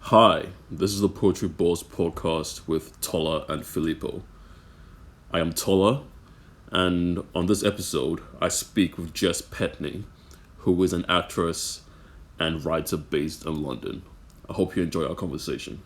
Hi, this is the Poetry Balls podcast with Tola and Filippo. I am Tola, and on this episode, I speak with Jess Pentney, who is an actress and writer based in London. I hope you enjoy our conversation.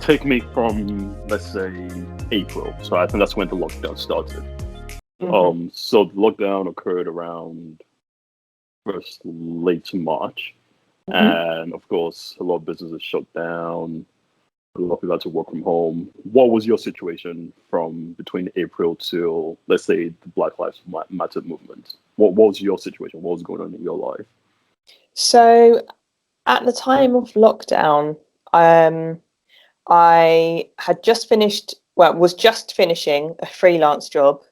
Take me from, let's say, April. So I think that's when the lockdown started. hmm So the lockdown occurred around first late March, hmm and of course, a lot of businesses shut down. A lot of people had to work from home. What was your situation from between April till, let's say, the Black Lives Matter movement? What was your situation? What was going on in your life? So at the time of lockdown, um, I had just finished, was just finishing a freelance job,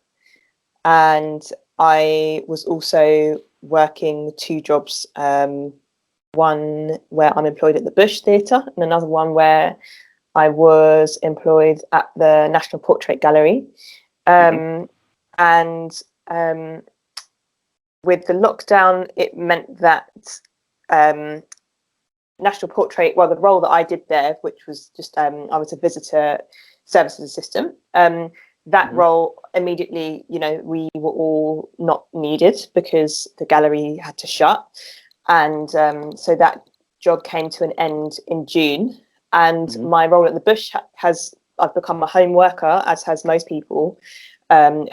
and I was also working two jobs. One where I'm employed at the Bush Theatre, and another one where I was employed at the National Portrait Gallery. Hmm. Um, and with the lockdown, it meant that um, National Portrait, the role that I did there, which was just I was a visitor services assistant. That Hmm. role immediately, we were all not needed because the gallery had to shut, and so that job came to an end in June. And Hmm. my role at the Bush has I've become a home worker, as has most people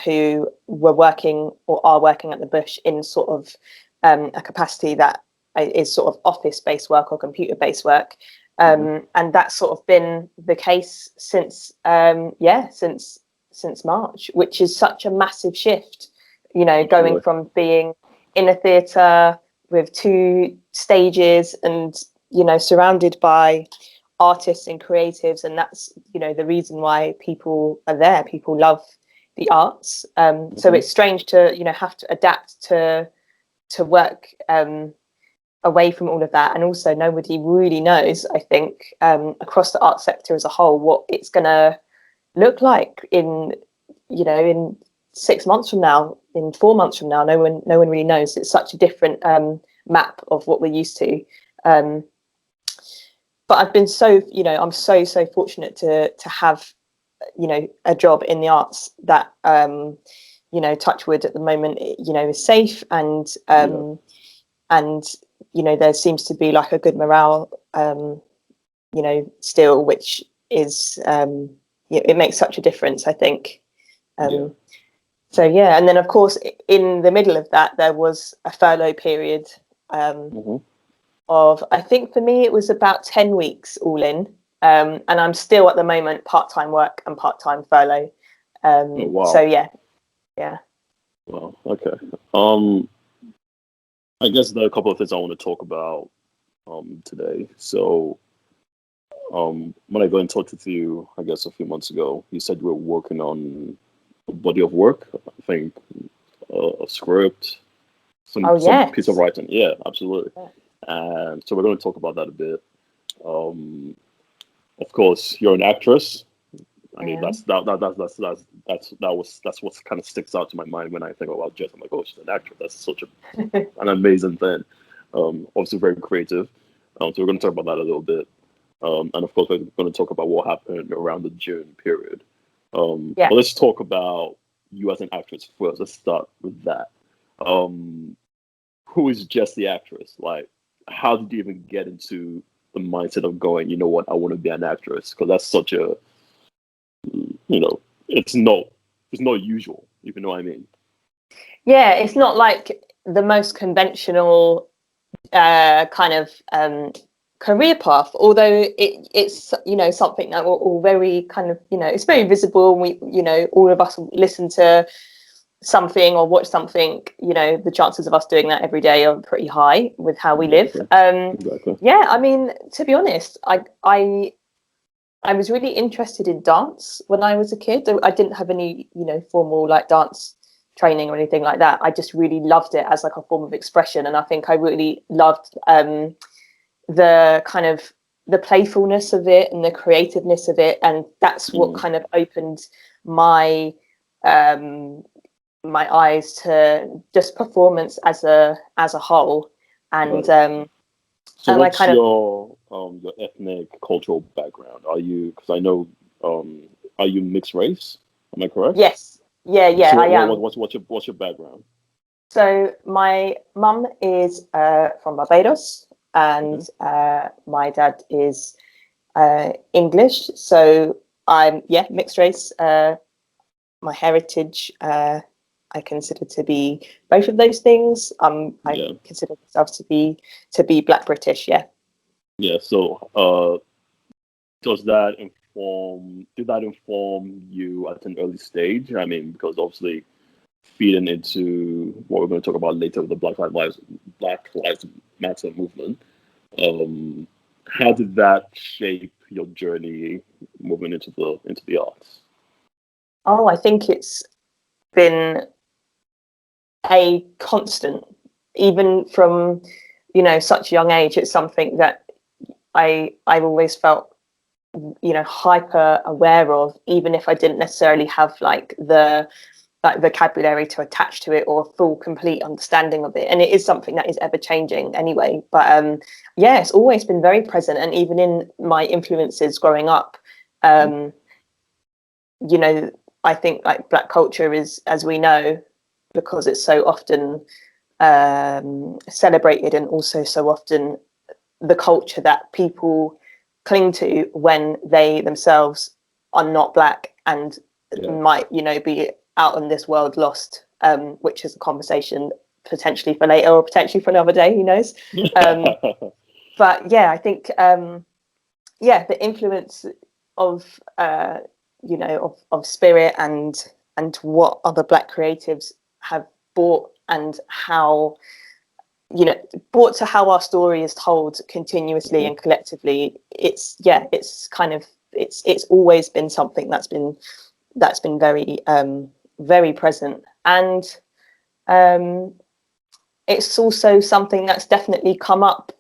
who were working or are working at the Bush in sort of a capacity that is sort of office-based work or computer-based work. Hmm. And that's sort of been the case since since March, which is such a massive shift, going Absolutely. from being in a theatre with two stages and, surrounded by artists and creatives. And that's, the reason why people are there. People love the arts. So Hmm. it's strange to, have to adapt to work away from all of that. And also nobody really knows, I think, across the art sector as a whole, what it's going to look like in 6 months from now, in 4 months from now. No one really knows. It's such a different map of what we're used to. um, but I've been I'm so fortunate to have a job in the arts that touch wood at the moment, is safe, Yeah. and there seems to be like a good morale, still, which is it makes such a difference, I think. Yeah. um so yeah, and then of course in the middle of that there was a furlough period, um Hmm. of, I think for me it was about 10 weeks all in. And I'm still at the moment part-time work and part-time furlough. Oh, So wow. yeah. Yeah. Wow. Okay. Um, I guess there are a couple of things I want to talk about today. So when I got in touch with you, I guess a few months ago, you said you were working on a body of work. I think a script, some Oh piece of yes. writing. Yeah, absolutely. Yeah. And so we're going to talk about that a bit. Um, of course, you're an actress. I I mean, am. that's what kind of sticks out to my mind when I think about Jess. I'm like, oh, she's an actress. That's such an amazing thing. Obviously very creative. So we're going to talk about that a little bit. And of course, we're going to talk about what happened around the June period. Yeah. But let's talk about you as an actress first. Let's start with that. Um, who is Jess the actress? Like, how did you even get into the mindset of going, you know what, I want to be an actress? Because that's such a, you know, it's not, it's not usual, if you know what I mean. Yeah, it's not like the most conventional kind of career path, although it's something that we're all very kind of, it's very visible, and we, all of us listen to something or watch something, you know, the chances of us doing that every day are pretty high with how we live. Exactly. Yeah, I mean, to be honest, I was really interested in dance when I was a kid. I didn't have any, you know, formal like dance training or anything like that. I just really loved it as like a form of expression, and I think I really loved the kind of the playfulness of it and the creativeness of it, and that's what kind of opened my my eyes to just performance as a whole. And Right. So, and I what's kind of your ethnic cultural background? Are you? Because I know, are you mixed race? Am I correct? yes, yeah, So, I am. what's your background? So my mum is from Barbados, and Okay. my dad is English. So I'm, yeah, mixed race. My heritage, I consider to be both of those things. I Yeah. consider myself to be Black British. Yeah. Yeah. So, did that inform you at an early stage? I mean, because obviously feeding into what we're going to talk about later with the Black Lives Matter movement. Um, how did that shape your journey moving into the arts? Oh, I think it's been a constant, even from, you know, such a young age. It's something that I've always felt, you know, hyper aware of, even if I didn't necessarily have like vocabulary to attach to it or a full complete understanding of it. And it is something that is ever changing anyway, but yeah, it's always been very present. And even in my influences growing up, um you know, I think like Black culture is, as we know, because it's so often celebrated, and also so often the culture that people cling to when they themselves are not Black and Yeah. might, you know, be out in this world lost, which is a conversation potentially for later or potentially for another day, who knows. um, but yeah, I think yeah, the influence of you know, of Spirit and what other Black creatives have brought, and how, you know, brought to how our story is told continuously Mhm. and collectively. It's, yeah, it's kind of, it's always been something that's been very very present. And um it's also something that's definitely come up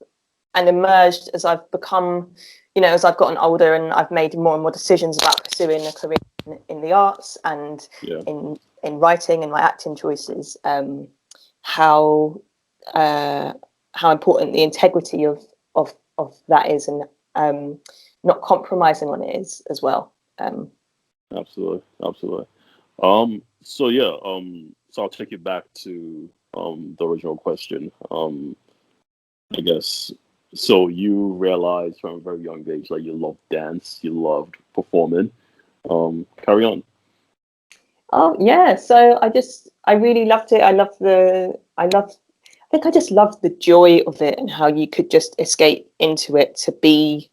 and emerged as I've become, you know, as I've gotten older and I've made more and more decisions about pursuing a career in the arts and Yeah. in writing and my acting choices. How uh, how important the integrity of that is, and not compromising on it is as well. Absolutely. Absolutely. So yeah. So I'll take you back to the original question. I guess so. You realized from a very young age that you loved dance, you loved performing. Carry on. Oh yeah, so I really loved it. I think I just loved the joy of it and how you could just escape into it to be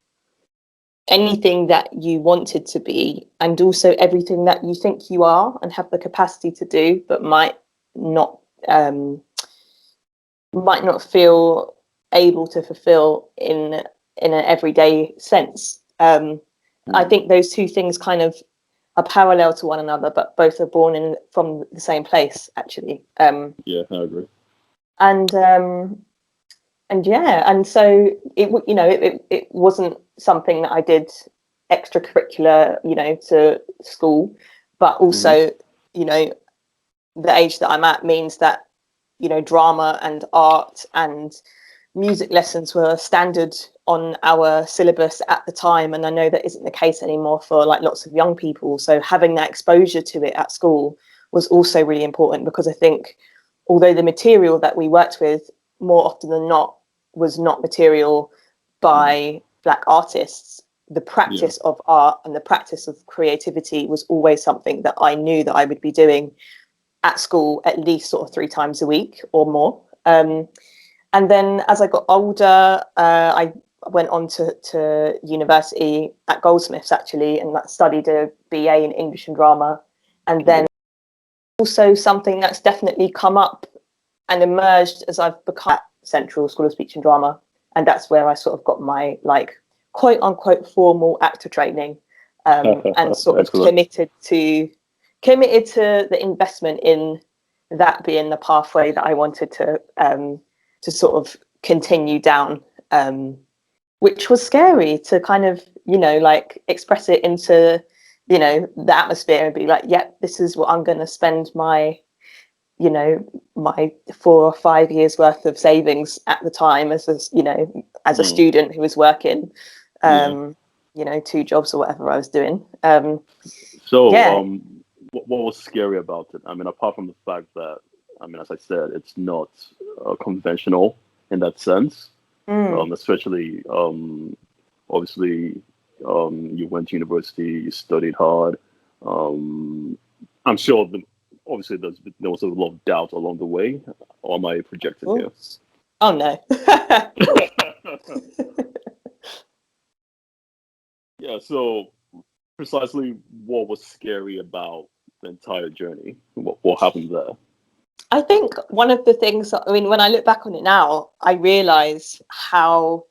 anything that you wanted to be, and also everything that you think you are and have the capacity to do, but not um, might not feel able to fulfill in an everyday sense. I Mm, think those two things kind of are parallel to one another, but both are born in from the same place, actually. yeah, I agree. And yeah, and so you know, it wasn't something that I did extracurricular, you know, to school, but Hmm. also, you know, the age that I'm at means that, you know, drama and art and music lessons were standard on our syllabus at the time, and I know that isn't the case anymore for like lots of young people. So having that exposure to it at school was also really important, because I think although the material that we worked with more often than not was not material Mm, by Black artists, the yeah. practice of art and the practice of creativity was always something that I knew that I would be doing at school at least sort of 3 times a week or more. And then as I got older, I went on to university at Goldsmiths, actually, and studied a BA in English and drama. And then Okay. also something that's definitely come up and emerged as I've become at Central School of Speech and Drama, and that's where I sort of got my like quote unquote formal actor training, and sort of Excellent. committed to the investment in that being the pathway that I wanted to sort of continue down, which was scary to kind of, you know, like express it into, you know, the atmosphere and be like, yep, this is what I'm going to spend my, you know, my 4 or 5 years worth of savings at the time as a, you know, as a student who was working, you know, 2 jobs or whatever I was doing. What was scary about it? I mean, apart from the fact that, I mean, as I said, it's not conventional in that sense. Especially, obviously, you went to university, you studied hard. I'm sure, obviously, there was a lot of doubt along the way. Or am I projecting here? Oh, no. Yeah, so precisely what was scary about the entire journey? What happened there? I think one of the things, I mean, when I look back on it now, I realize how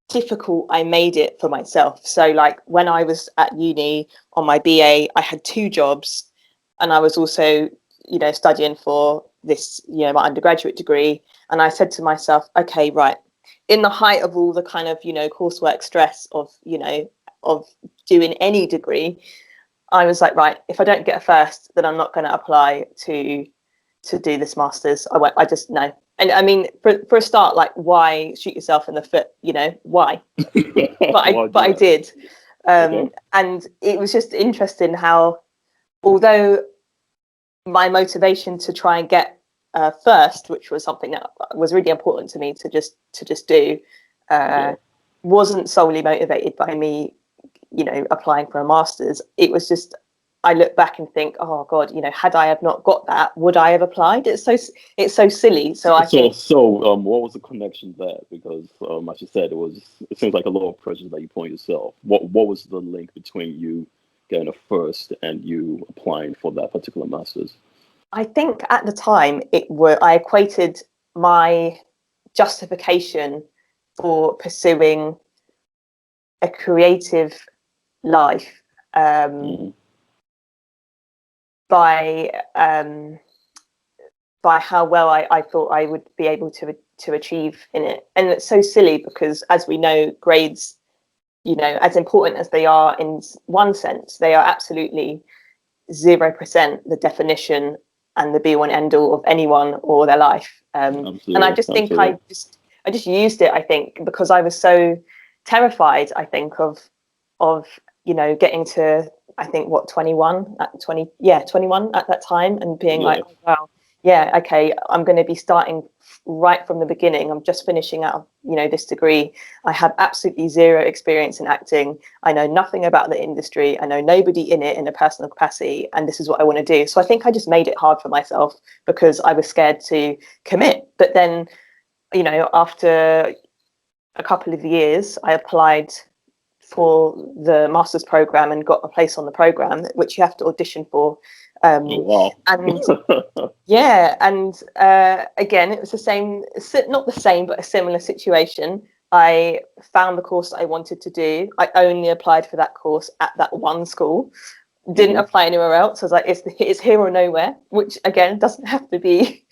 difficult I made it for myself. So, like, when I was at uni on my BA, I had 2 jobs, and I was also, you know, studying for this, you know, my undergraduate degree. And I said to myself, okay, right, in the height of all the kind of, you know, coursework stress of, you know, of doing any degree, I was like, right, if I don't get a first, then I'm not going to apply to do this master's. I just no. And I mean, for a start, like, why shoot yourself in the foot? You know, why? But I did, Okay. and it was just interesting how, although my motivation to try and get first, which was something that was really important to me to just do, wasn't solely motivated by me, you know, applying for a master's. It was just, I look back and think, oh God, you know, had I have not got that, would I have applied? It's so silly. So I think, what was the connection there? Because as you said, it seems like a lot of pressure that you put on yourself. What was the link between you getting a first and you applying for that particular master's? I think at the time I equated my justification for pursuing a creative life, Mm-hmm. by how well I thought I would be able to achieve in it. And it's so silly because, as we know, grades, you know, as important as they are in one sense, they are absolutely 0% the definition and the be all and end all of anyone or their life. And I just think Absolutely. I just used it, I think, because I was so terrified, I think, of, you know, getting to, I think, what, 21 at 20, yeah, 21 at that time, and being like, Yeah. oh, wow, yeah, okay, I'm going to be starting right from the beginning. I'm just finishing out, you know, this degree. I have absolutely 0 experience in acting. I know nothing about the industry. I know nobody in it in a personal capacity, and this is what I want to do. So I think I just made it hard for myself because I was scared to commit. But then, you know, after a couple of years, I applied for the master's program and got a place on the program, which you have to audition for. Oh, wow. And yeah, and again, it was the same, not the same, but a similar situation. I found the course that I wanted to do. I only applied for that course at that one school. Didn't Mm-hmm. apply anywhere else. I was like, it's here or nowhere, which again doesn't have to be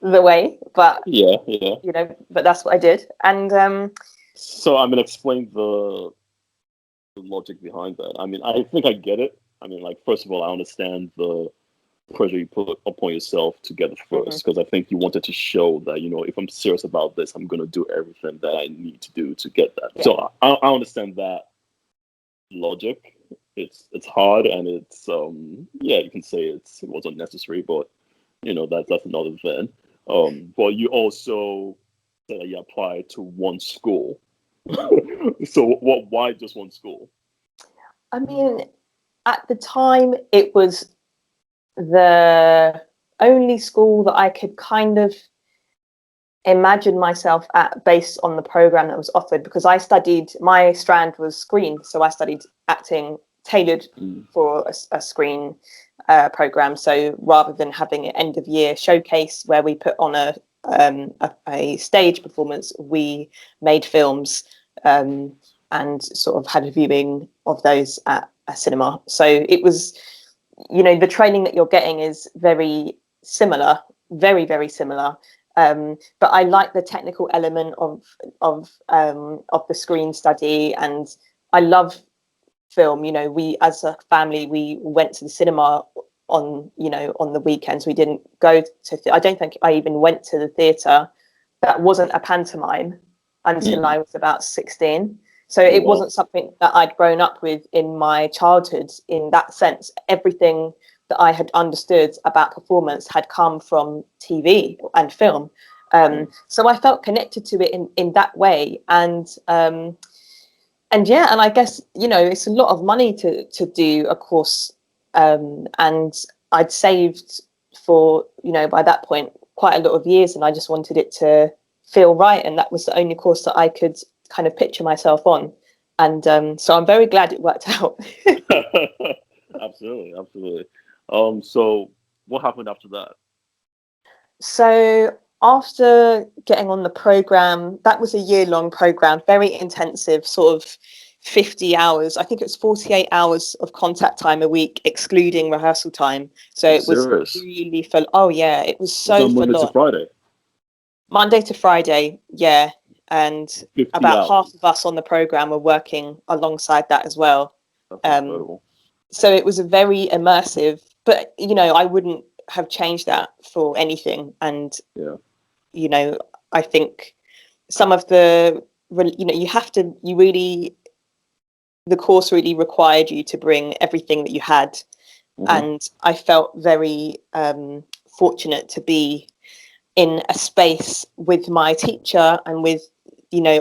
the way, but Yeah. you know, but that's what I did. And So I'm gonna explain the logic behind that. I mean, I think I get it. I mean, like, first of all, I understand the pressure you put upon yourself to get the mhm, first, because I think you wanted to show that, you know, if I'm serious about this, I'm gonna do everything that I need to do to get that. yeah, So I understand that logic. It's hard, and it's yeah, you can say it was unnecessary, but you know, that's another thing. But you also said that you applied to one school. So why just one school? I mean, at the time, it was the only school that I could kind of imagine myself at based on the program that was offered, because I studied, my strand was screen, so I studied acting tailored Mm. for a screen program. So rather than having an end of year showcase where we put on a stage performance, we made films and sort of had a viewing of those at a cinema. So it was, the training that you're getting is very similar, very, very similar. But I like the technical element of the screen study, and I love film. We as a family, we went to the cinema on the weekends. We didn't go to I don't think I even went to the theatre that wasn't a pantomime until I was about 16. So it wasn't something that I'd grown up with in my childhood. In that sense, everything that I had understood about performance had come from TV and film. So I felt connected to it in that way. And I guess, it's a lot of money to do a course. And I'd saved for, by that point, quite a lot of years, and I just wanted it to feel right. And that was the only course that I could kind of picture myself on. And so I'm very glad it worked out. Absolutely. So what happened after that? So after getting on the program, that was a year-long program, very intensive, sort of 50 hours. I think it was 48 hours of contact time a week, excluding rehearsal time. So it was really full. Oh yeah, it was so full on. Monday to Friday? Monday to Friday, yeah. And about half of us on the program were working alongside that as well. That's incredible. So it was a very immersive, but I wouldn't have changed that for anything. And I think some of the the course really required you to bring everything that you had. And I felt very fortunate to be in a space with my teacher and with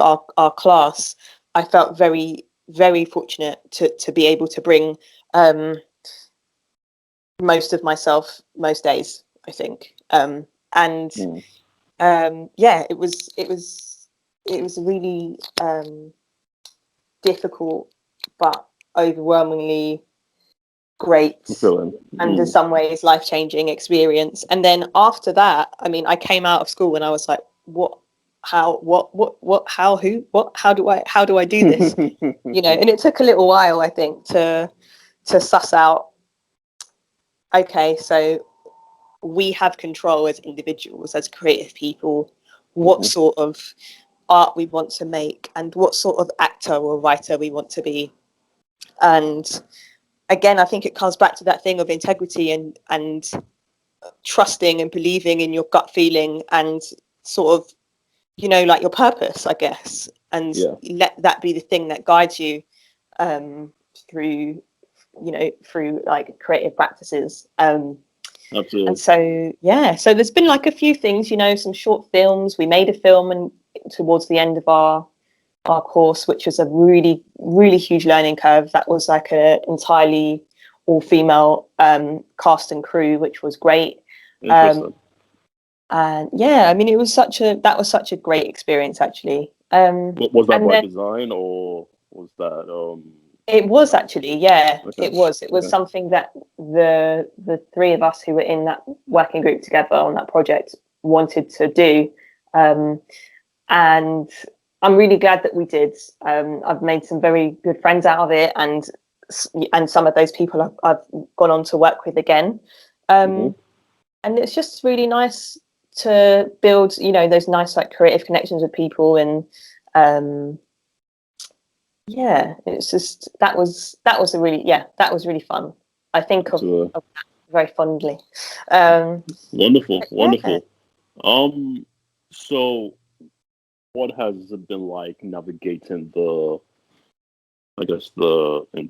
our class. I felt very, very fortunate to be able to bring most of myself most days, I think. It was really difficult but overwhelmingly great and in some ways life-changing experience. And then after that, I came out of school and I was like, how do I do this? And it took a little while, I think, to suss out, okay, so we have control as individuals, as creative people, what sort of art we want to make and what sort of actor or writer we want to be. And again, I think it comes back to that thing of integrity and trusting and believing in your gut feeling and sort of, like your purpose, I guess, and let that be the thing that guides you through like creative practices. Absolutely. And so there's been like a few things, some short films. We made a film and towards the end of our course, which was a really, really huge learning curve. That was like an entirely all-female cast and crew, which was great. Interesting. And it was such a great experience, actually. Was that by design, or was that It was actually, yeah. Okay. It was something that the three of us who were in that working group together on that project wanted to do. And I'm really glad that we did. I've made some very good friends out of it, and some of those people I've gone on to work with again. And it's just really nice to build, those nice like creative connections with people. And it's just that was really fun. I think of that very fondly. Wonderful. So what has it been like navigating in the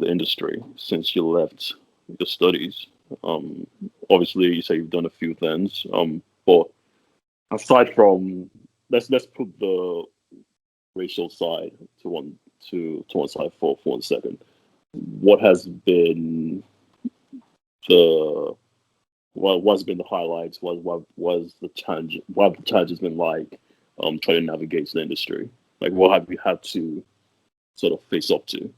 industry since you left your studies? Obviously you say you've done a few things. But aside from let's put the racial side to one side for 1 second. What has been what's been the highlights? What was the challenge? What have the challenges been like? Trying to navigate the industry. Like, what have you had to sort of face up to?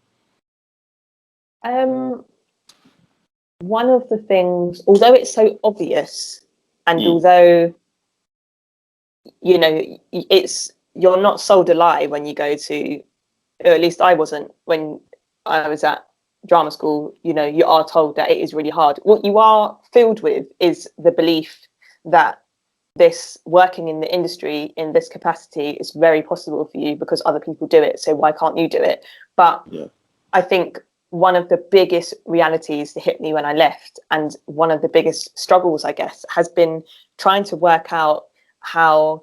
one of the things, although it's so obvious, and Mm. although, you know, you're not sold a lie when you go to, or at least I wasn't when I was at drama school. You know, you are told that it is really hard. What you are filled with is the belief that this working in the industry in this capacity is very possible for you because other people do it. So why can't you do it? But Yeah. I think one of the biggest realities that hit me when I left, and one of the biggest struggles, I guess, has been trying to work out how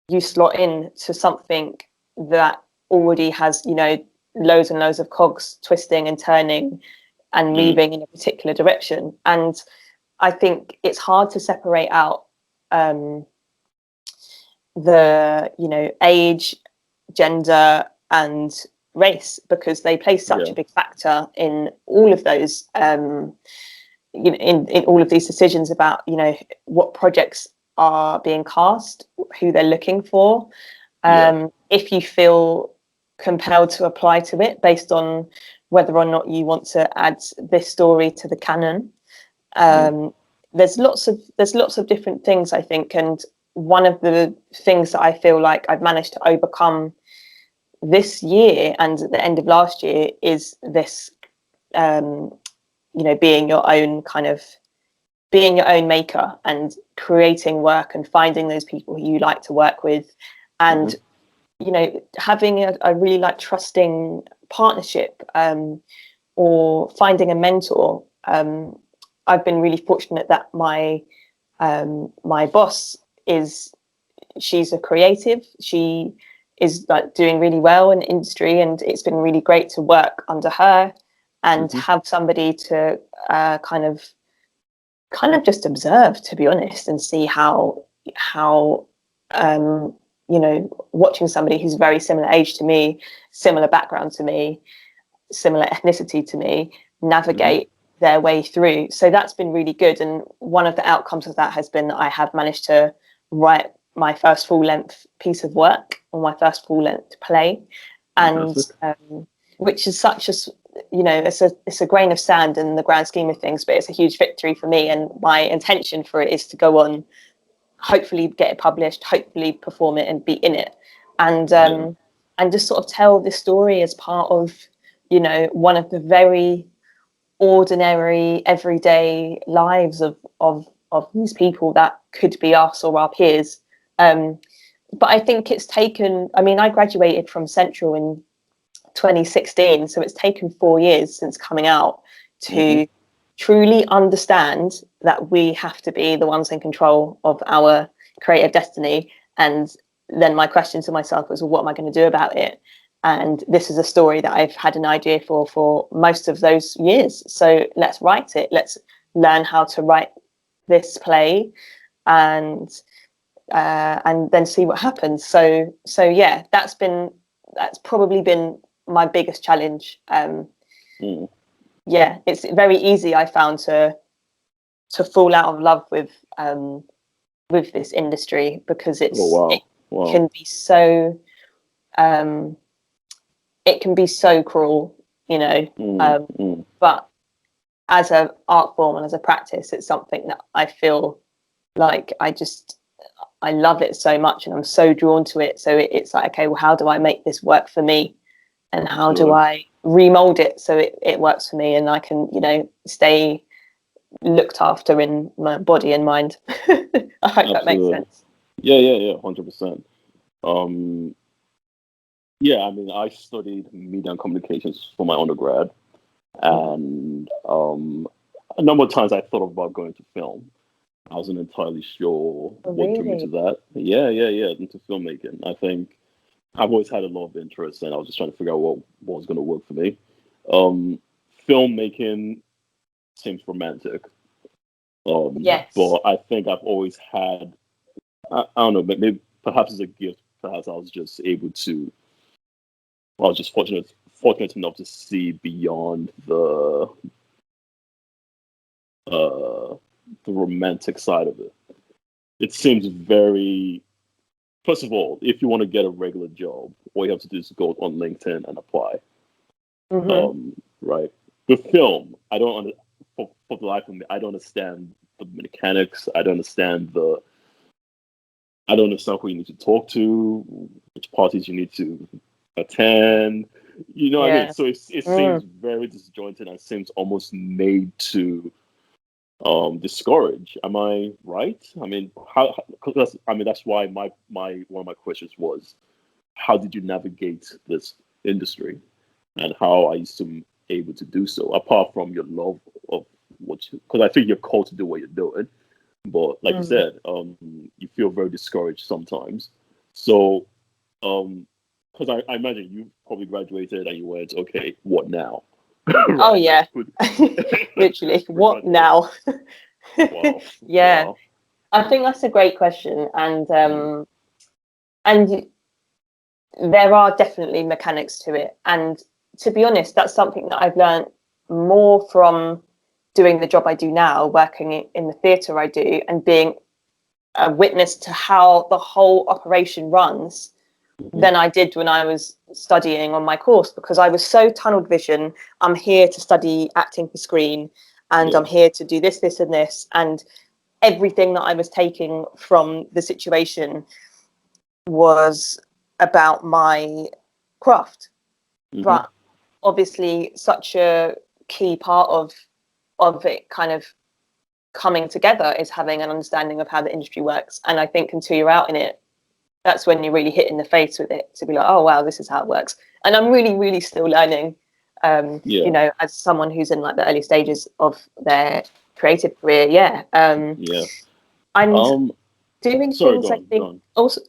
you slot in to something that already has, you know, loads and loads of cogs twisting and turning and Mm. moving in a particular direction. And I think it's hard to separate out um, the, you know, age, gender, and race, because they play such Yeah. a big factor in all of those, you know, in all of these decisions about, you know, what projects are being cast, who they're looking for. Yeah. If you feel compelled to apply to it based on whether or not you want to add this story to the canon. Mm. There's lots of different things, I think, and one of the things that I feel like I've managed to overcome this year and at the end of last year is this, you know, being your own maker and creating work and finding those people who you like to work with, and Mhm. you know, having a really like trusting partnership, or finding a mentor. I've been really fortunate that my boss is she's a creative. She is like doing really well in the industry, and it's been really great to work under her and Mhm. have somebody to kind of just observe, to be honest, and see how um, you know, watching somebody who's very similar age to me, similar background to me, similar ethnicity to me, Mhm. navigate their way through. So that's been really good. And one of the outcomes of that has been that I have managed to write my first full length piece of work, or my first full length play. And Fantastic. which is such a, you know, it's a grain of sand in the grand scheme of things, but it's a huge victory for me. And my intention for it is to go on, hopefully get it published, hopefully perform it and be in it, Yeah. and just sort of tell this story as part of, you know, one of the very ordinary everyday lives of these people that could be us or our peers. But I think it's taken, I mean, I graduated from Central in 2016, so it's taken 4 years since coming out Mhm. to truly understand that we have to be the ones in control of our creative destiny. And then my question to myself was, well, what am I going to do about it? And this is a story that I've had an idea for most of those years. So let's write it. Let's learn how to write this play, and then see what happens. So yeah, that's probably been my biggest challenge. Mm. Yeah, it's very easy, I found, to fall out of love with this industry, because Oh it wow. Wow. can be so um, it can be so cruel, you know. Mm. Mm. But as an art form and as a practice, it's something that I feel like I love it so much, and I'm so drawn to it. So it's like, okay, well, how do I make this work for me? And how do Absolutely. I remold it so it works for me and I can, you know, stay looked after in my body and mind. I hope that makes Absolutely. sense. Yeah. Yeah. Yeah. 100%. Um. Yeah. I mean, I studied media and communications for my undergrad, Mm. and a number of times I thought about going to film. I wasn't entirely sure Oh, what drew me to really? that. Yeah. Yeah. Yeah. Into filmmaking. I think I've always had a lot of interest, and I was just trying to figure out what was going to work for me. Um, Filmmaking seems romantic, Yes. but I think I've always had I don't know, maybe perhaps it's a gift. Perhaps I was just fortunate enough to see beyond uh the romantic side of it. It seems very. First of all, if you want to get a regular job, all you have to do is go on LinkedIn and apply. Hmm. Right. With film, I don't. for the life of me, I don't understand the mechanics. I don't understand who you need to talk to, which parties you need to attend. You know what I mean? Yeah. So it seems very disjointed and seems almost made to discourage. Am I right? I mean, that's why my one of my questions was, how did you navigate this industry, and how are you still able to do so, apart from your love of because I think you're called to do what you're doing, but like you said, you feel very discouraged sometimes. So, because I imagine you probably graduated and you went, okay, what now? Right? Oh yeah, literally. What now? Wow. Yeah, Wow. I think that's a great question, and there are definitely mechanics to it. And to be honest, that's something that I've learned more from doing the job I do now, working in the theatre I do, and being a witness to how the whole operation runs than I did when I was studying on my course, because I was so tunnel vision. I'm here to study acting for screen, and I'm here to do this, this, and this. And everything that I was taking from the situation was about my craft. But obviously, such a key part of it kind of coming together is having an understanding of how the industry works. And I think until you're out in it, that's when you're really hit in the face with it, to be like, oh wow, this is how it works. And I'm really, really still learning. You know, as someone who's in like the early stages of their creative career, and doing Sorry, things, go I on, go think on. also,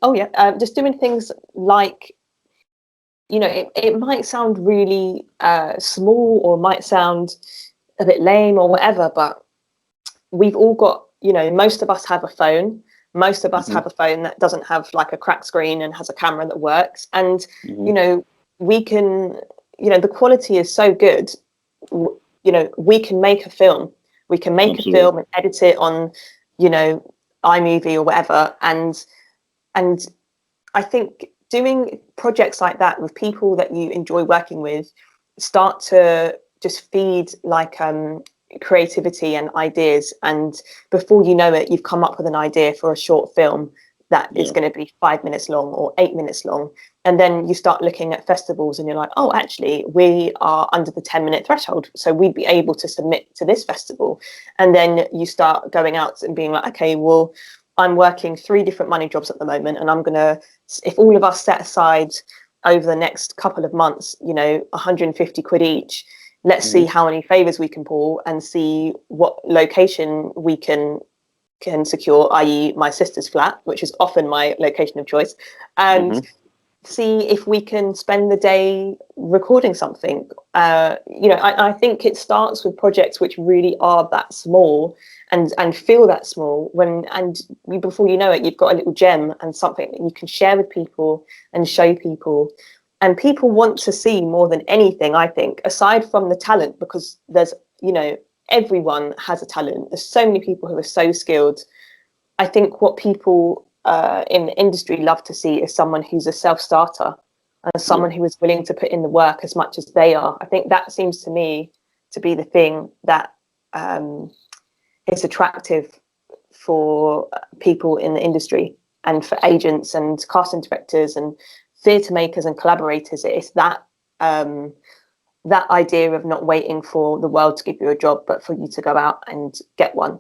just doing things like, you know, it might sound really small, or might sound a bit lame or whatever, but we've all got, you know, most of us have a phone. Most of us have a phone that doesn't have like a cracked screen and has a camera that works. And, you know, we can, you know, the quality is so good. You know, we can make a film. We can make a film and edit it on, you know, iMovie or whatever. And I think doing projects like that with people that you enjoy working with start to just feed like creativity and ideas, and before you know it, you've come up with an idea for a short film that is going to be 5 minutes long or 8 minutes long. And then you start looking at festivals and you're like, oh, actually we are under the 10-minute threshold, so we'd be able to submit to this festival. And then you start going out and being like, okay, well, I'm working 3 different money jobs at the moment, and I'm gonna, if all of us set aside over the next couple of months, you know, 150 quid each, let's see how many favors we can pull and see what location we can secure, i.e. my sister's flat, which is often my location of choice, and see if we can spend the day recording something. You know, I think it starts with projects which really are that small and feel that small, before you know it, you've got a little gem and something that you can share with people and show people. And people want to see more than anything, I think, aside from the talent, because there's, you know, everyone has a talent. There's so many people who are so skilled. I think what people in the industry love to see is someone who's a self-starter and someone who is willing to put in the work as much as they are. I think that seems to me to be the thing that is attractive for people in the industry, and for agents and casting directors and theatre makers and collaborators. It's that that idea of not waiting for the world to give you a job, but for you to go out and get one.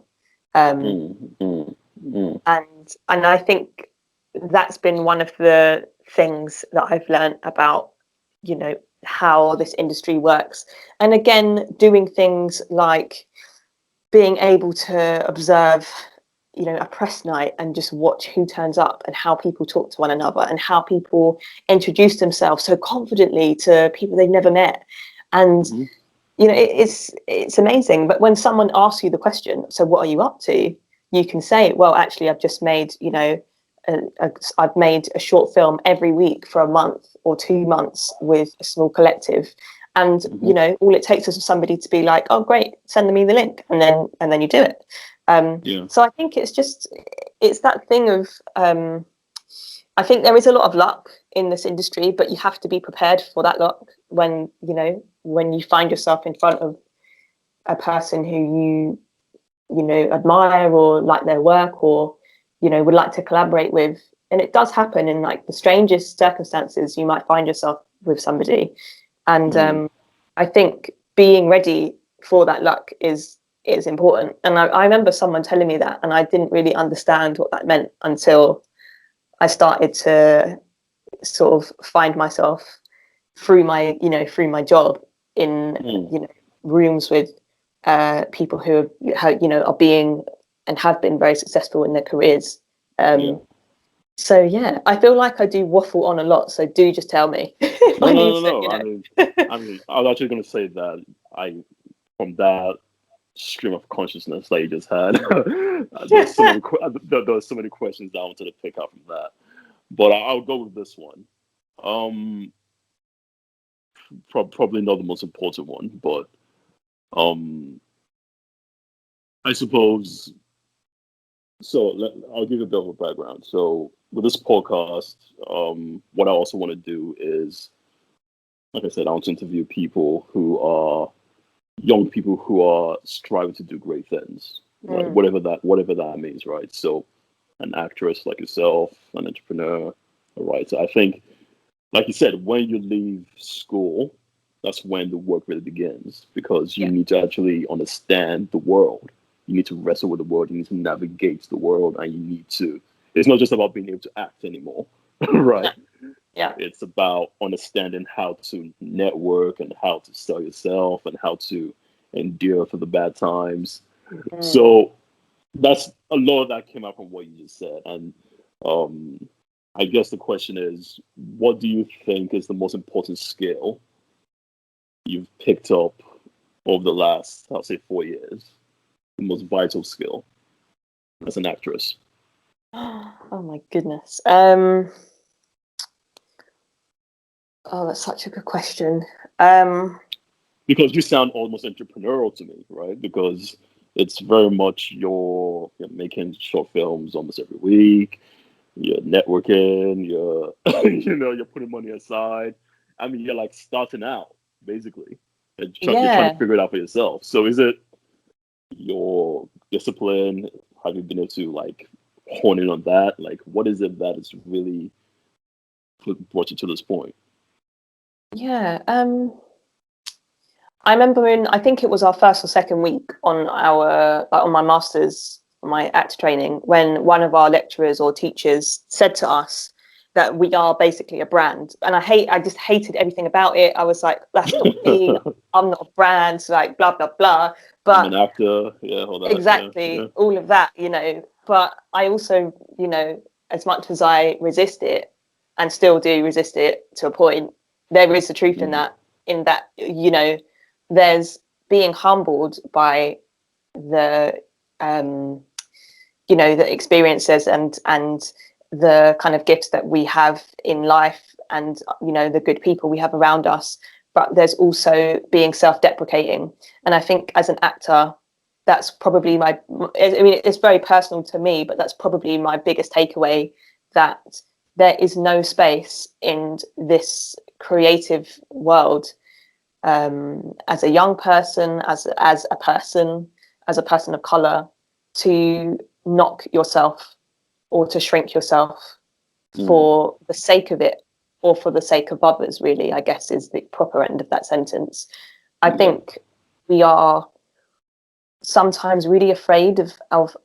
And I think that's been one of the things that I've learned about, you know, how this industry works. And again, doing things like being able to observe, you know, a press night and just watch who turns up and how people talk to one another and how people introduce themselves so confidently to people they've never met. And you know, it's amazing. But when someone asks you the question, so what are you up to, you can say, well, actually I've just made, you know, I've made a short film every week for a month or 2 months with a small collective. And you know, all it takes is for somebody to be like, oh great, send me the link, and then you do it. So I think it's that thing of I think there is a lot of luck in this industry, but you have to be prepared for that luck when, you know, when you find yourself in front of a person who you admire or like their work, or would like to collaborate with. And it does happen in like the strangest circumstances. You might find yourself with somebody, and I think being ready for that luck is important. And I remember someone telling me that, and I didn't really understand what that meant until I started to sort of find myself through my job in rooms with people who are being and have been very successful in their careers. So yeah, I feel like I do waffle on a lot. So do just tell me. No. I mean, I was actually going to say that from that stream of consciousness that you just had, there's so many questions that I wanted to pick up from that. But I'll go with this one. Probably not the most important one, but I suppose. So I'll give you a bit of a background. So with this podcast, what I also want to do is, like I said, I want to interview people who are young people who are striving to do great things, like whatever that means, right? So an actress like yourself, an entrepreneur, a writer. I think, like you said, when you leave school, that's when the work really begins, because you need to actually understand the world. You need to wrestle with the world. You need to navigate the world, and you need to. It's not just about being able to act anymore, right? Yeah. It's about understanding how to network and how to sell yourself and how to endure for the bad times. So that's a lot of that came out from what you just said. And I guess the question is, what do you think is the most important skill you've picked up over the last, I'll say, 4 years? The most vital skill as an actress? Oh my goodness. Oh, that's such a good question. Because you sound almost entrepreneurial to me, right? Because it's very much you're making short films almost every week. You're networking. You're you're putting money aside. I mean, you're like starting out basically. You're trying to figure it out for yourself. So is it your discipline? Have you been able to like hone in on that? Like, what is it that has really brought you to this point? Yeah. I remember I think it was our first or second week on on my master's, my actor training, when one of our lecturers or teachers said to us that we are basically a brand. And I just hated everything about it. I was like, that's not me. I'm not a brand, like blah, blah, blah. But I'm an actor. Yeah, all that. Exactly. All of that, But I also, as much as I resist it and still do resist it to a point, there is the truth in that, there's being humbled by the the experiences and the kind of gifts that we have in life, and the good people we have around us. But there's also being self-deprecating, and I think as an actor, that's probably it's very personal to me, but that's probably my biggest takeaway, that there is no space in this creative world, as a young person, as a person of color, to knock yourself or to shrink yourself for the sake of it, or for the sake of others, really, I guess, is the proper end of that sentence. I think we are sometimes really afraid of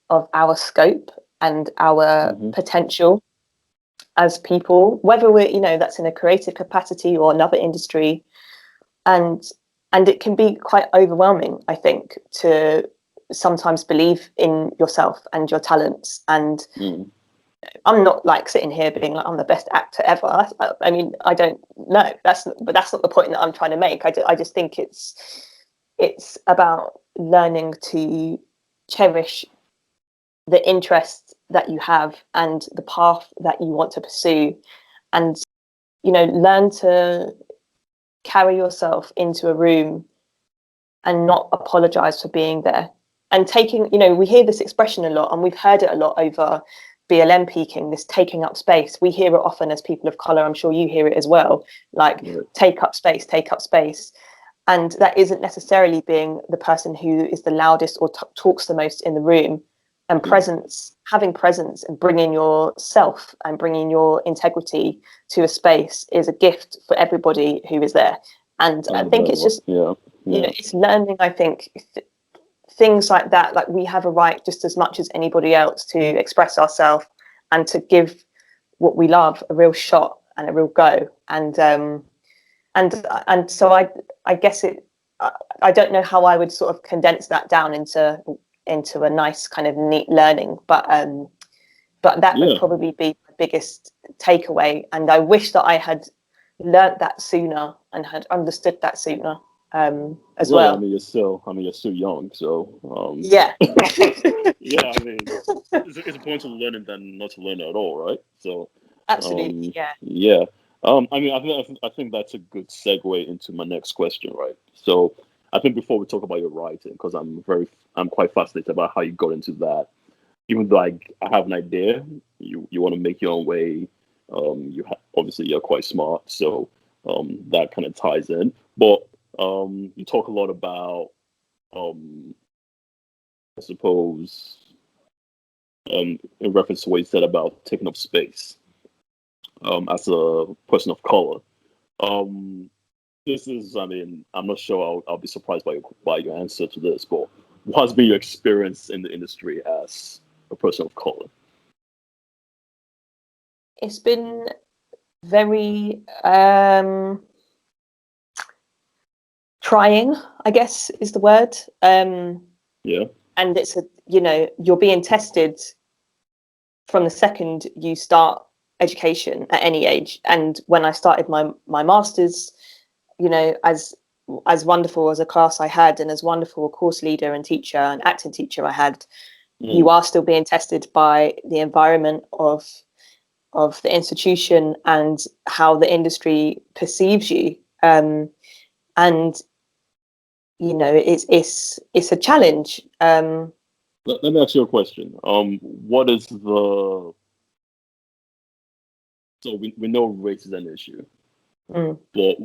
our scope and our potential as people, whether we're that's in a creative capacity or another industry, and it can be quite overwhelming, I think, to sometimes believe in yourself and your talents. And I'm not like sitting here being like I'm the best actor ever. I mean, I don't know. But that's not the point that I'm trying to make. I just think it's about learning to cherish the interests that you have and the path that you want to pursue, and learn to carry yourself into a room and not apologize for being there, and taking, we hear this expression a lot, and we've heard it a lot over BLM peaking, this taking up space. We hear it often as people of color. I'm sure you hear it as well, like take up space. and that isn't necessarily being the person who is the loudest or talks the most in the room. And having presence and bringing yourself and bringing your integrity to a space is a gift for everybody who is there. And I think it's just, it's learning, I think, things like that. Like, we have a right just as much as anybody else to express ourselves and to give what we love a real shot and a real go. And so I guess I don't know how I would sort of condense that down into a nice kind of neat learning, but that would probably be the biggest takeaway. And I wish that I had learnt that sooner and had understood that sooner as well. I mean, you're still young, so yeah. yeah. I mean, it's a point to learn it than not to learn it at all, right? So Absolutely, yeah. Yeah. I mean, I think that's a good segue into my next question, right? So, I think before we talk about your writing, because I'm quite fascinated about how you got into that. Even though I have an idea, you want to make your own way. Obviously you're quite smart, so that kind of ties in. But you talk a lot about, I suppose, in reference to what you said about taking up space. As a person of color. This is, I mean, I'm not sure I'll be surprised by your answer to this, but what has been your experience in the industry as a person of color? It's been very trying, I guess is the word. Yeah. And it's you're being tested from the second you start education at any age. And when I started my master's, as wonderful as a class I had and as wonderful a course leader and teacher and acting teacher I had, you are still being tested by the environment of the institution and how the industry perceives you. And it's a challenge. Let me ask you a question. What is the So we know race is an issue, but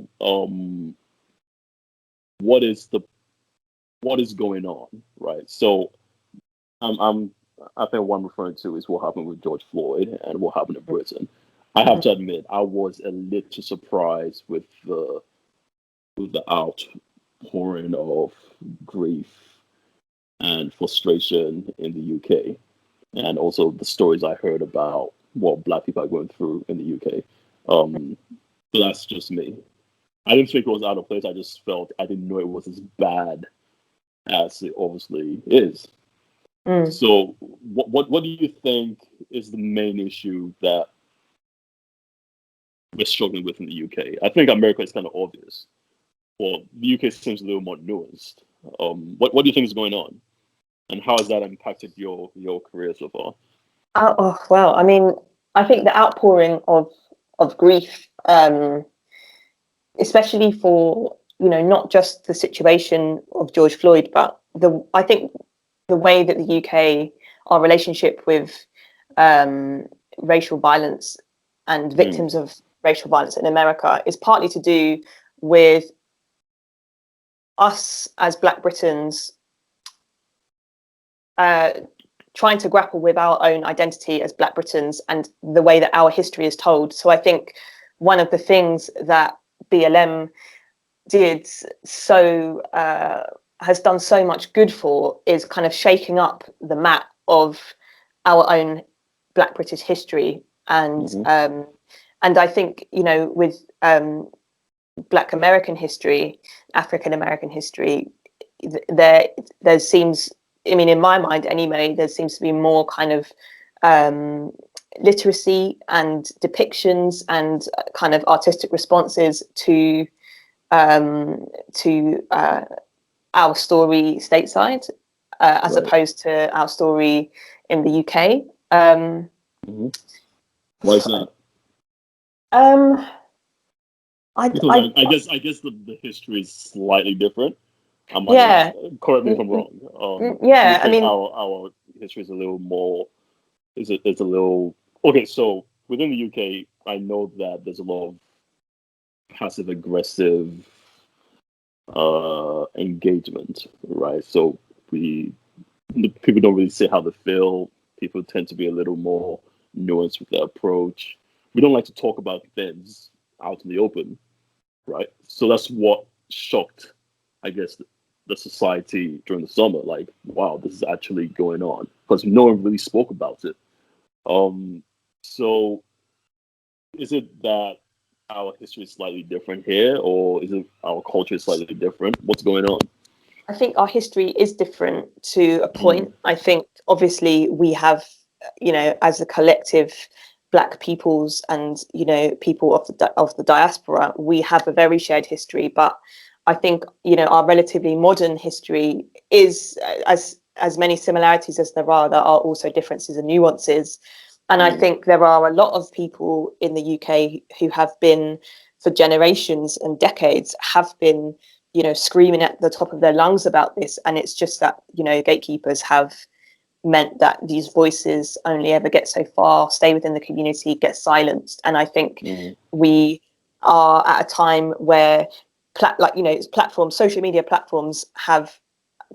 what is going on, right? So I think what I'm referring to is what happened with George Floyd and what happened in Britain. I have to admit, I was a little surprised with the outpouring of grief and frustration in the UK, and also the stories I heard about what Black people are going through in the UK. But that's just me. I didn't think it was out of place. I just felt I didn't know it was as bad as it obviously is. So, what do you think is the main issue that we're struggling with in the UK? I think America is kind of obvious, but the UK seems a little more nuanced. What do you think is going on, and how has that impacted your career so far? Well, I mean, I think the outpouring of grief, especially for not just the situation of George Floyd, but I think the way that the UK, our relationship with racial violence and victims of racial violence in America is partly to do with us as Black Britons trying to grapple with our own identity as Black Britons and the way that our history is told. So I think one of the things that BLM has done so much good for is kind of shaking up the map of our own Black British history. And I think, with Black American history, African American history, there seems, I mean, in my mind anyway, there seems to be more kind of literacy and depictions and kind of artistic responses to our story stateside, as opposed to our story in the UK. Why is that? I guess the history is slightly different. Correct me if I'm wrong. Yeah, I mean, our history is a little more. Is a little okay? So within the UK, I know that there's a lot of passive aggressive engagement, right? So the people don't really say how they feel. People tend to be a little more nuanced with their approach. We don't like to talk about things out in the open, right? So that's what shocked, I guess, the society during the summer. Like, wow, this is actually going on because no one really spoke about it. Um, so is it that our history is slightly different here, or is it our culture is slightly different? What's going on? I think our history is different to a Mm, point. I think obviously we have, as a collective, Black peoples and people of the diaspora, we have a very shared history. But I think our relatively modern history is as many similarities as there are. There are also differences and nuances, and I mm, think there are a lot of people in the UK who have been for generations and decades have been screaming at the top of their lungs about this. And it's just that, gatekeepers have meant that these voices only ever get so far, stay within the community, get silenced. And I think mm, we are at a time where platforms, social media platforms have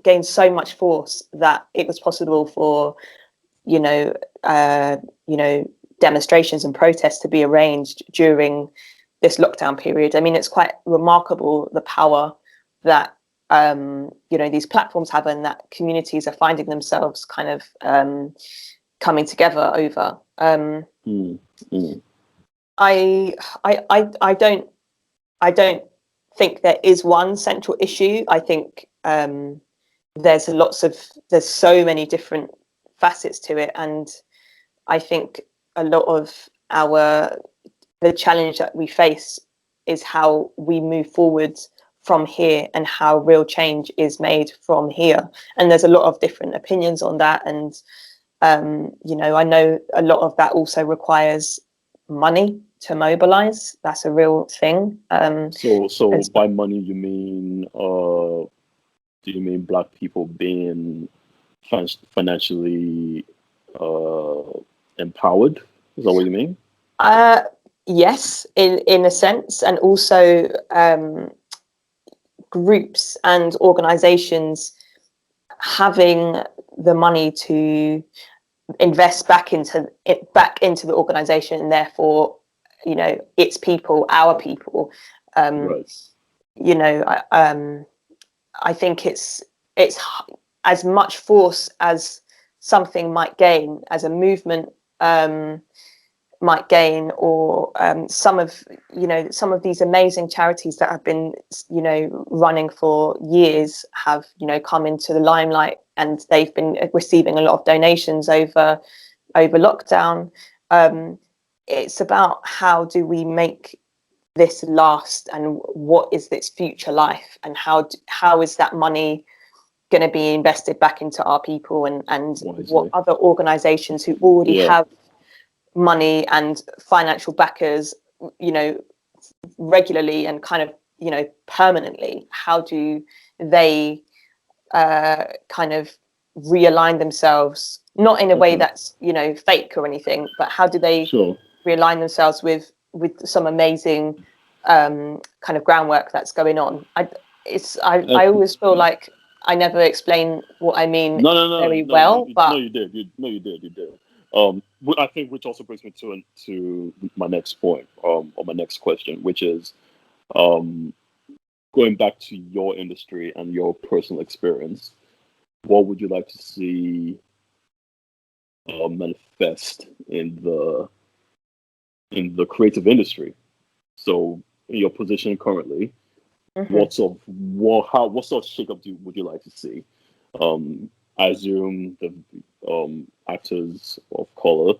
gained so much force that it was possible for, you know, uh, you know, demonstrations and protests to be arranged during this lockdown period. I mean, it's quite remarkable the power that these platforms have, and that communities are finding themselves kind of coming together over. mm, mm, I, I don't think there is one central issue. I think there's so many different facets to it, and I think a lot of the challenge that we face is how we move forward from here and how real change is made from here. And there's a lot of different opinions on that. And, I know a lot of that also requires money to mobilize. That's a real thing. so by money, you mean, do you mean Black people being financially uh, empowered? Is that what you mean? uh, yes, in a sense, and also groups and organizations having the money to invest back into the organization, and therefore its people, our people. um Right. you know I, um I think it's as much force as something might gain, as a movement might gain, or some of these amazing charities that have been running for years have come into the limelight, and they've been receiving a lot of donations over lockdown. It's about how do we make this last, and what is its future life, and how is that money going to be invested back into our people, and what Wisely. other organizations who already Yeah. have money and financial backers, you know, regularly and kind of, permanently, how do they kind of realign themselves, not in a way Okay. that's, fake or anything, but how do they Sure. realign themselves with some amazing kind of groundwork that's going on? Uh, I always feel like I never explain what I mean no, no, no, very no. well, No, but you did. No, you did. You did. I think which also brings me to my next point, or my next question, which is, um, going back to your industry and your personal experience. What would you like to see manifest in the creative industry? So, in your position currently, mhm. what sort of shakeup would you like to see? I assume the actors of color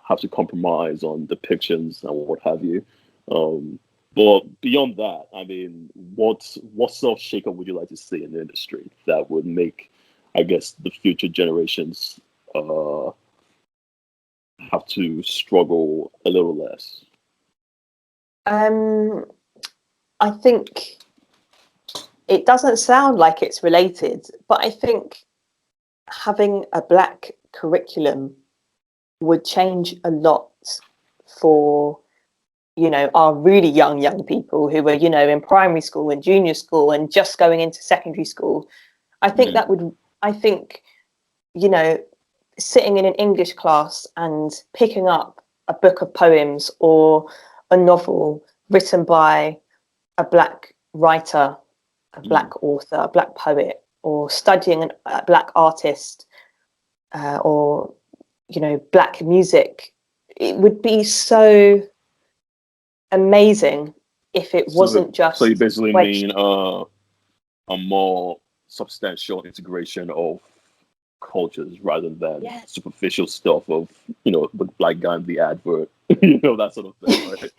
have to compromise on depictions and what have you. Um, but beyond that, I mean, what sort of shakeup would you like to see in the industry that would make, I guess, the future generations uh, have to struggle a little less? um I think it doesn't sound like it's related, but I think having a black curriculum would change a lot for are really young people who are, in primary school and junior school and just going into secondary school. I think you know, sitting in an English class and picking up a book of poems or a novel written by a Black writer, a Black author, a Black poet, or studying a Black artist, or, Black music, it would be so amazing if it wasn't just. So you basically mean a more substantial integration of cultures rather than superficial stuff of the black guy in the advert, that sort of thing, right?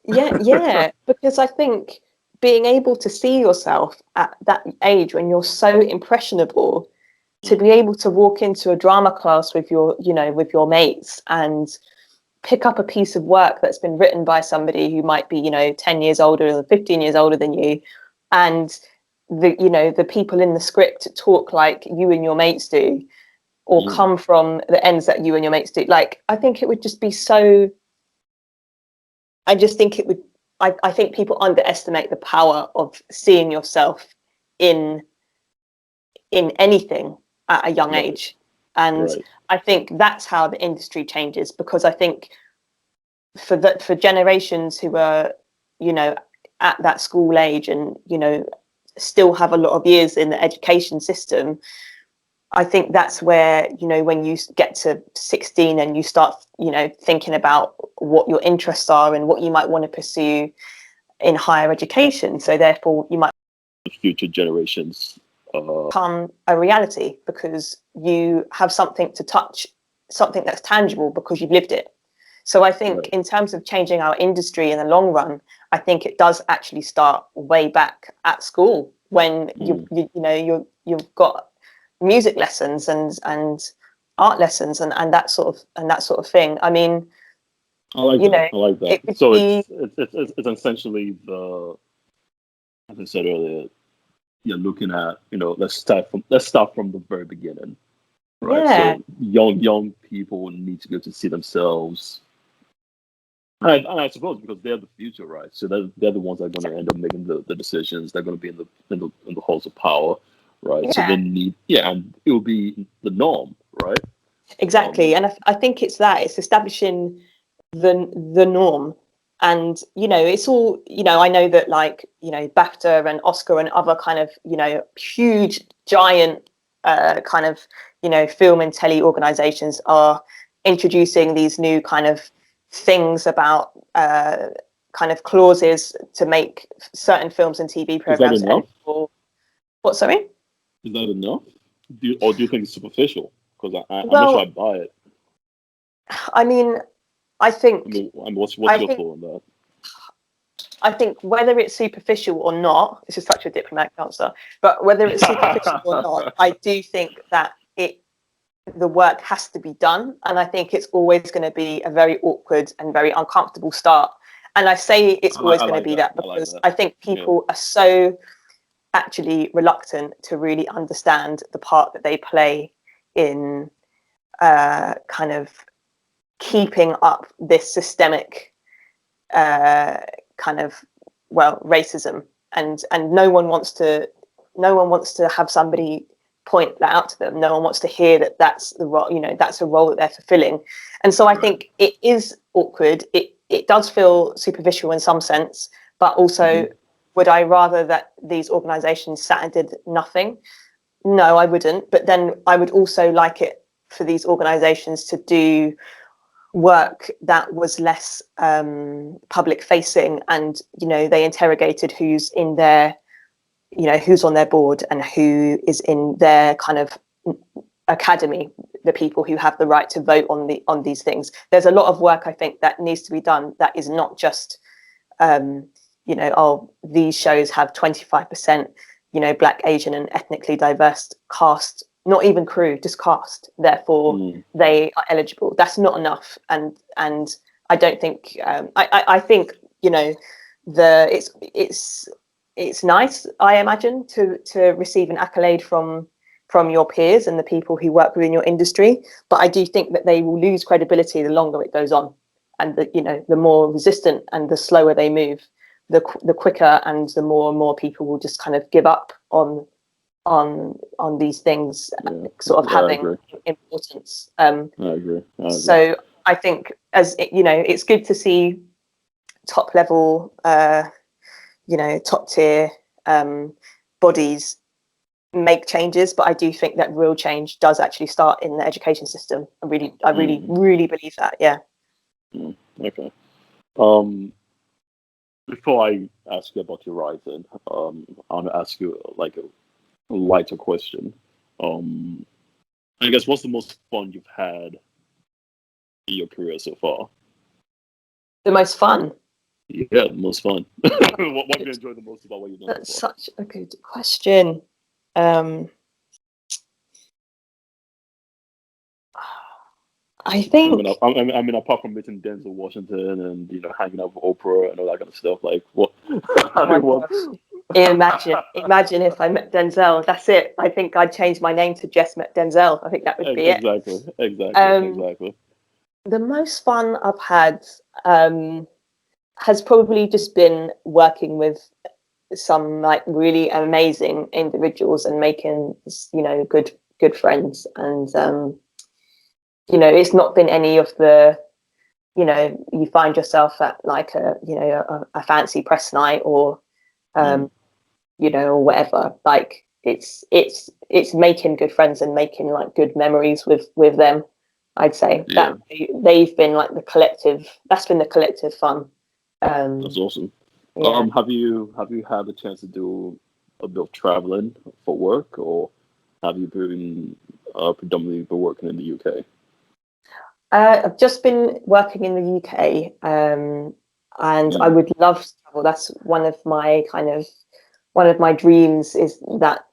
Yeah, because I think being able to see yourself at that age when you're so impressionable, to be able to walk into a drama class with your mates and pick up a piece of work that's been written by somebody who might be 10 years older or 15 years older than you, and the people in the script talk like you and your mates do, or come from the ends that you and your mates do. Like, I think it would just be so. I just think it would. I think people underestimate the power of seeing yourself in anything at a young age, and I think that's how the industry changes. Because I think for generations who are at that school age and still have a lot of years in the education system, I think that's where, when you get to 16 and you start, thinking about what your interests are and what you might want to pursue in higher education. So therefore, you might future generations become a reality because you have something to touch, something that's tangible because you've lived it. So I think in terms of changing our industry in the long run, I think it does actually start way back at school when you've got music lessons and art lessons and that sort of thing. I mean, I like that. So it's essentially as I said earlier, you're looking at let's start from the very beginning, right? Yeah. So young people need to be able to see themselves. And I suppose because they're the future, right? So they're the ones that are going to end up making the decisions. They're going to be in the halls of power, right? Yeah. So they need, and it will be the norm, right? Exactly, and I think it's establishing the norm, and it's all I know that BAFTA and Oscar and other kind of huge giant kind of film and telly organizations are introducing these new kind of things about kind of clauses to make certain films and TV programs. Is that enough? What, sorry? Is that enough? Do you think it's superficial? Because I'm not sure I buy it. I mean, I think. What's your thought on that? I think whether it's superficial or not, this is such a diplomatic answer, but whether it's superficial or not, I do think that the work has to be done, and I think it's always going to be a very awkward and very uncomfortable start. And I say it's always going to be that because I think people are so actually reluctant to really understand the part that they play in kind of keeping up this systemic kind of racism, and no one wants to have somebody point that out to them. No one wants to hear that that's the role, that's a role that they're fulfilling. And so I think it is awkward. It does feel superficial in some sense, but also would I rather that these organizations sat and did nothing? No, I wouldn't. But then I would also like it for these organizations to do work that was less public facing, and they interrogated who's in their who's on their board and who is in their kind of academy, the people who have the right to vote on these things. There's a lot of work I think that needs to be done that is not just these shows have 25% Black, Asian and ethnically diverse cast, not even crew, just cast, therefore they are eligible. That's not enough, and I don't think I think it's nice, I imagine, to receive an accolade from your peers and the people who work within your industry, but I do think that they will lose credibility the longer it goes on. and the more resistant and the slower they move, the quicker and the more people will just kind of give up on these things sort of having importance. I agree. So I think, as it's good to see top level, top tier bodies make changes, but I do think that real change does actually start in the education system. I really believe that. Yeah. Okay. Before I ask you about your writing, I want to ask you like a lighter question. I guess what's the most fun you've had in your career so far? The most fun? Yeah, the most fun. What have you enjoyed the most about what you've done? That's such a good question. I think. I mean, apart from meeting Denzel Washington and hanging out with Oprah and all that kind of stuff, like what? Imagine if I met Denzel. That's it. I think I'd change my name to Jess Met Denzel. I think that would be it. Exactly. The most fun I've had has probably just been working with some like really amazing individuals and making good friends, and it's not been any of the you find yourself at like a fancy press night or or whatever. Like it's making good friends and making like good memories with them. I'd say that they've been like the collective. That's been the collective fun. That's awesome. Yeah. Have you had the chance to do a bit of traveling for work, or have you been predominantly been working in the UK? I've just been working in the UK, and I would love to travel. That's one of my dreams, is that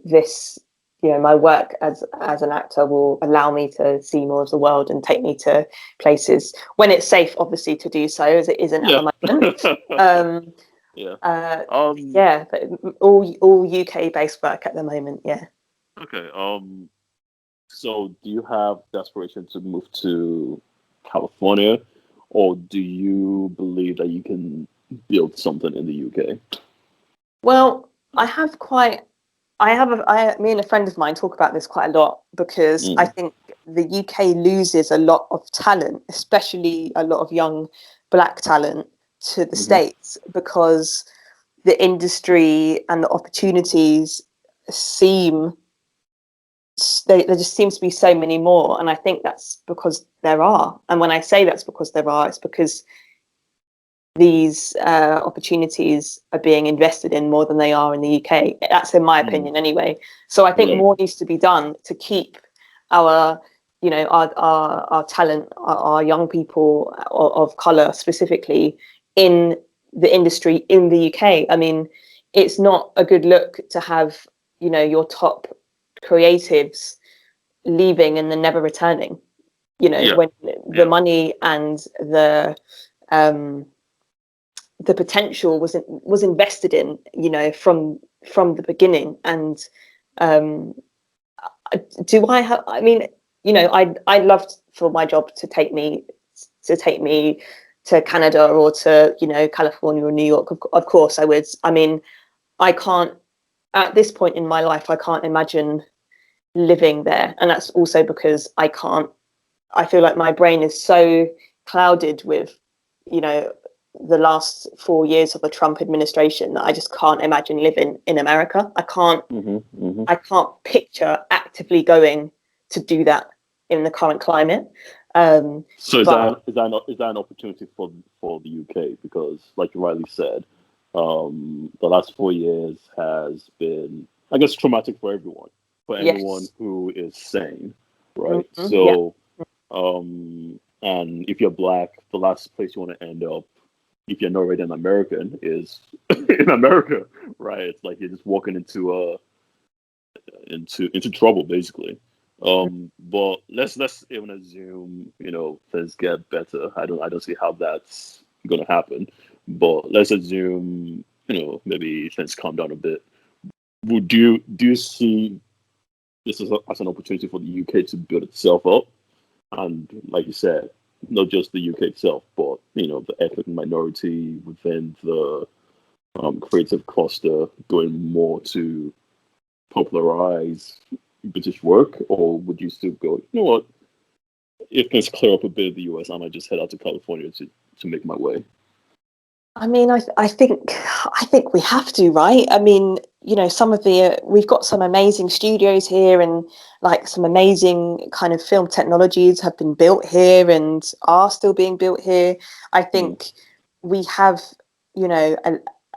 this my work as an actor will allow me to see more of the world and take me to places when it's safe, obviously, to do so, as it isn't at the moment. But all UK based work at the moment. Yeah. Okay. So do you have the aspiration to move to California, or do you believe that you can build something in the UK? Well, me and a friend of mine talk about this quite a lot, because I think the UK loses a lot of talent, especially a lot of young black talent, to the States, because the industry and the opportunities there just seems to be so many more. And I think that's because there are. And when I say that's because there are, it's because these opportunities are being invested in more than they are in the UK. That's in my opinion anyway. So I think more needs to be done to keep our our talent, our young people of colour specifically, in the industry in the UK. I mean, it's not a good look to have your top creatives leaving and then never returning, when the money and the potential was invested in from the beginning. And I'd love for my job to take me to Canada or to California or New York. Of course I would. I mean, I can't, at this point in my life, I can't imagine living there. And that's also because I feel like my brain is so clouded with the last 4 years of the Trump administration that I just can't imagine living in America. I can't picture actively going to do that in the current climate. So is that an opportunity for the UK? Because like you rightly said, the last 4 years has been, I guess, traumatic for everyone, anyone who is sane, right? So, and if you're black, the last place you want to end up, if you're not already an American, is in America, right? It's like you're just walking into trouble, basically. But let's even assume things get better. I don't see how that's gonna happen. But let's assume maybe things calm down a bit. Do you see this as an opportunity for the UK to build itself up? And like you said, not just the UK itself, but the ethnic minority within the creative cluster doing more to popularize British work, or would you still go, you know what, if things clear up a bit in the US, I might just head out to California to make my way? I mean, I think we have to, right? I mean, some of we've got some amazing studios here, and like some amazing kind of film technologies have been built here and are still being built here. I think we have,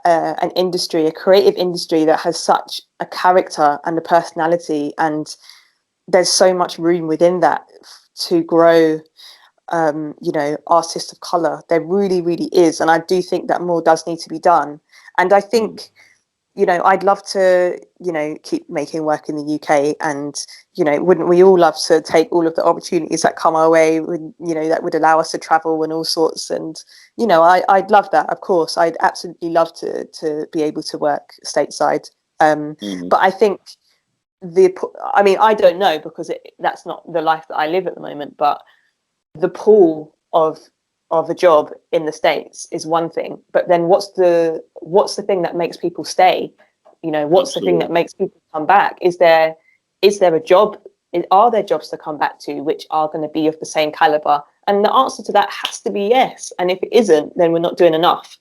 an industry, a creative industry that has such a character and a personality, and there's so much room within that to grow artists of color. There really, really is. And I do think that more does need to be done. And I think, I'd love to, keep making work in the UK. And, wouldn't we all love to take all of the opportunities that come our way, that would allow us to travel and all sorts. And, I'd love that. Of course, I'd absolutely love to be able to work stateside. But I think I don't know, because that's not the life that I live at the moment, but the pool of a job in the States is one thing, but then what's the thing that makes people stay? What's the thing that makes people come back? Is there a job? Are there jobs to come back to which are going to be of the same caliber? And the answer to that has to be yes. And if it isn't, then we're not doing enough.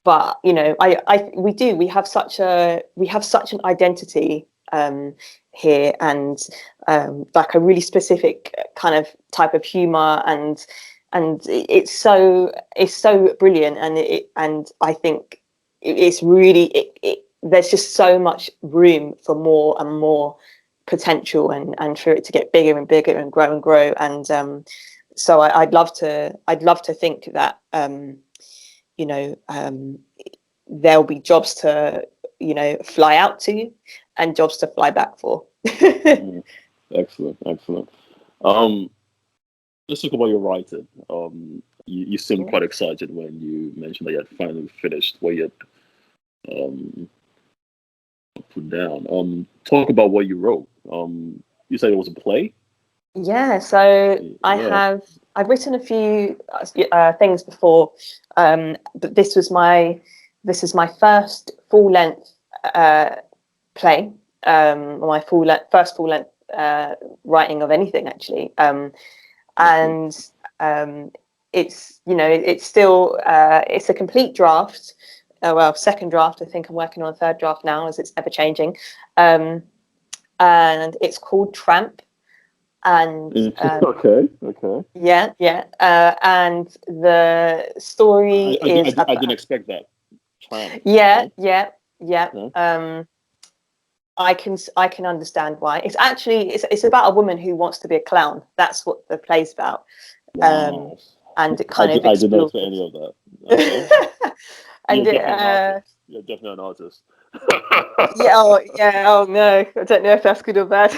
But we have such an identity here, and like a really specific kind of type of humor, and it's so brilliant, and I think it's really there's just so much room for more and more potential, and for it to get bigger and bigger and grow, and so I'd love to think that there'll be jobs to fly out to, and jobs to fly back for. Excellent. Let's talk about your writing. You seemed quite excited when you mentioned that you had finally finished what you had put down. Talk about what you wrote. You said it was a play? Yeah, so I've written a few things before, but this is my first full length play, my first full length writing of anything, actually, and it's still it's a complete draft. Second draft. I think I'm working on a third draft now, as it's ever changing, and it's called Tramp. And okay. And the story is. I didn't expect that. Tramp. Yeah. I can understand why. It's actually it's about a woman who wants to be a clown. That's what the play's about. Wow. And it kind of I did not expect any of that. Okay. And You're definitely an artist. Oh no, I don't know if that's good or bad.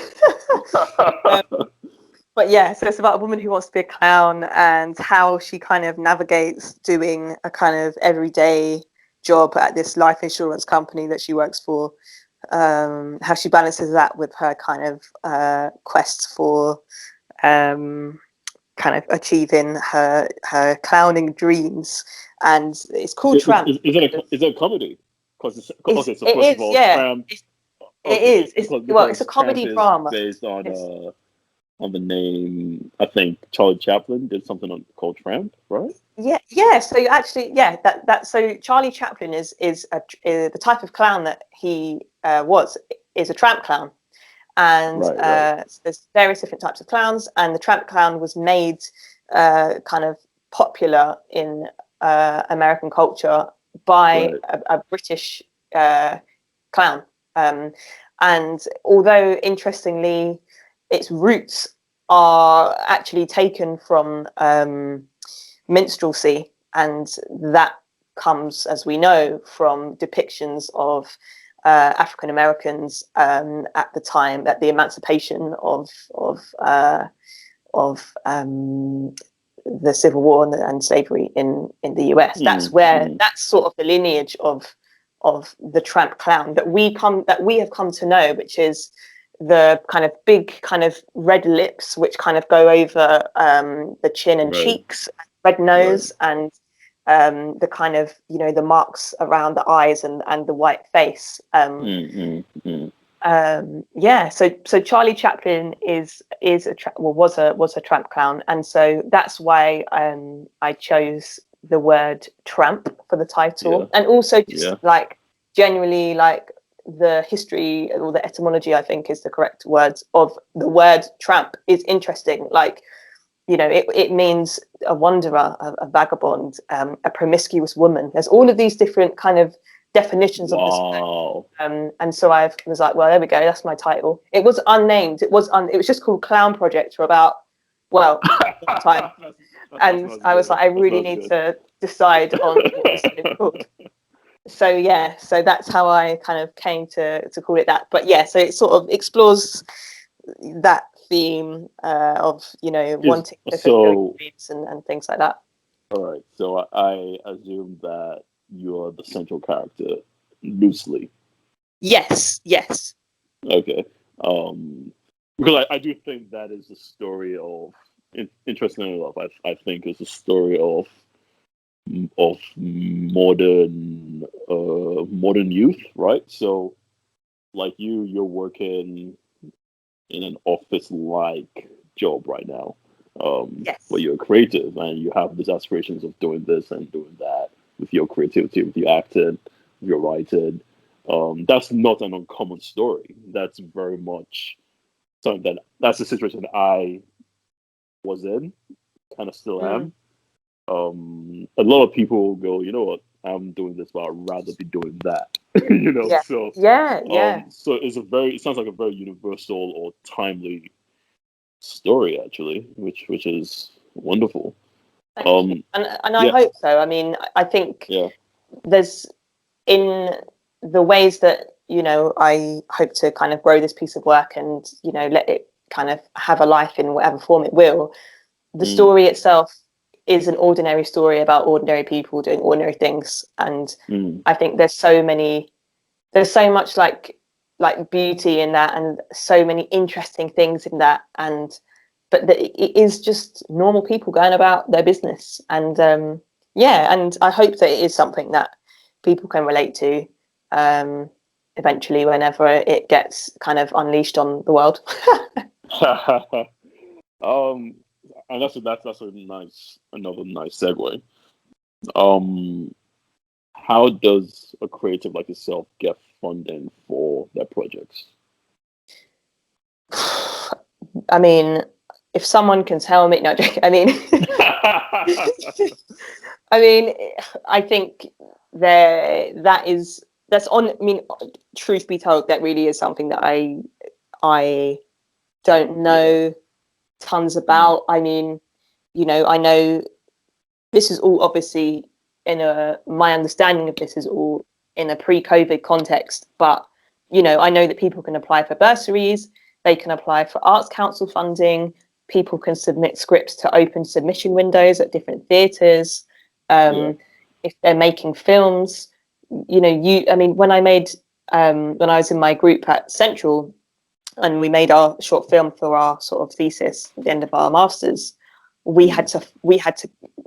But yeah, so it's about a woman who wants to be a clown, and how she kind of navigates doing a kind of everyday job at this life insurance company that she works for. How she balances that with her kind of quest for kind of achieving her clowning dreams. And it's called Tramp. Is it a comedy? First of all, yeah. Tramp. It is. It's a comedy drama based on the name. I think Charlie Chaplin did something called Tramp, right? Yeah. So actually, so Charlie Chaplin is the type of clown that he is a tramp clown, and there's various different types of clowns, and the tramp clown was made kind of popular in American culture by a British clown, and although interestingly, its roots are actually taken from minstrelsy, and that comes, as we know, from depictions of African Americans at the time, at the emancipation of the Civil War and slavery in the US. That's sort of the lineage of the tramp clown that we have come to know, which is the kind of big kind of red lips, which kind of go over the chin and Right. cheeks, red nose, and the kind of, the marks around the eyes and the white face. So Charlie Chaplin was a tramp clown, and so that's why I chose the word tramp for the title, and also just like generally like the history or the etymology, I think is the correct words of the word tramp is interesting. Like, it means a wanderer, a vagabond, a promiscuous woman. There's all of these different kind of definitions of this. And so I was like, well, there we go. That's my title. It was unnamed. It was just called Clown Project for about, time. And I was like, I really need to decide on what this is called. So that's how I kind of came to call it that. But so it sort of explores that theme of wanting to fulfill dreams and things like that. All right, so I assume that you're the central character loosely. Yes. Okay. Because I do think that is the story of, interestingly enough, I think it's a story of modern youth, right? So like you're working in an office-like job right now, where you're creative and you have these aspirations of doing this and doing that with your creativity, with your acting, with your writing. That's not an uncommon story. That's very much something that's the situation I was in, kind of still am. A lot of people go, you know what, I'm doing this, but I'd rather be doing that. So it sounds like a very universal or timely story, actually, which is wonderful. And I hope so. I mean, I think there's, in the ways that I hope to kind of grow this piece of work and let it kind of have a life in whatever form it will. The story itself is an ordinary story about ordinary people doing ordinary things, and I think there's so much like beauty in that, and so many interesting things in that, but it is just normal people going about their business, and and I hope that it is something that people can relate to eventually whenever it gets kind of unleashed on the world. And that's another nice segue. How does a creative like yourself get funding for their projects? I mean, if someone can tell me, no, I mean, I think that's on. I mean, truth be told, that really is something that I don't know tons about. I mean, I know this is all obviously my understanding of this is all in a pre-COVID context, but I know that people can apply for bursaries, they can apply for Arts Council funding, people can submit scripts to open submission windows at different theatres. If they're making films, when I was in my group at Central and we made our short film for our sort of thesis at the end of our masters, we had to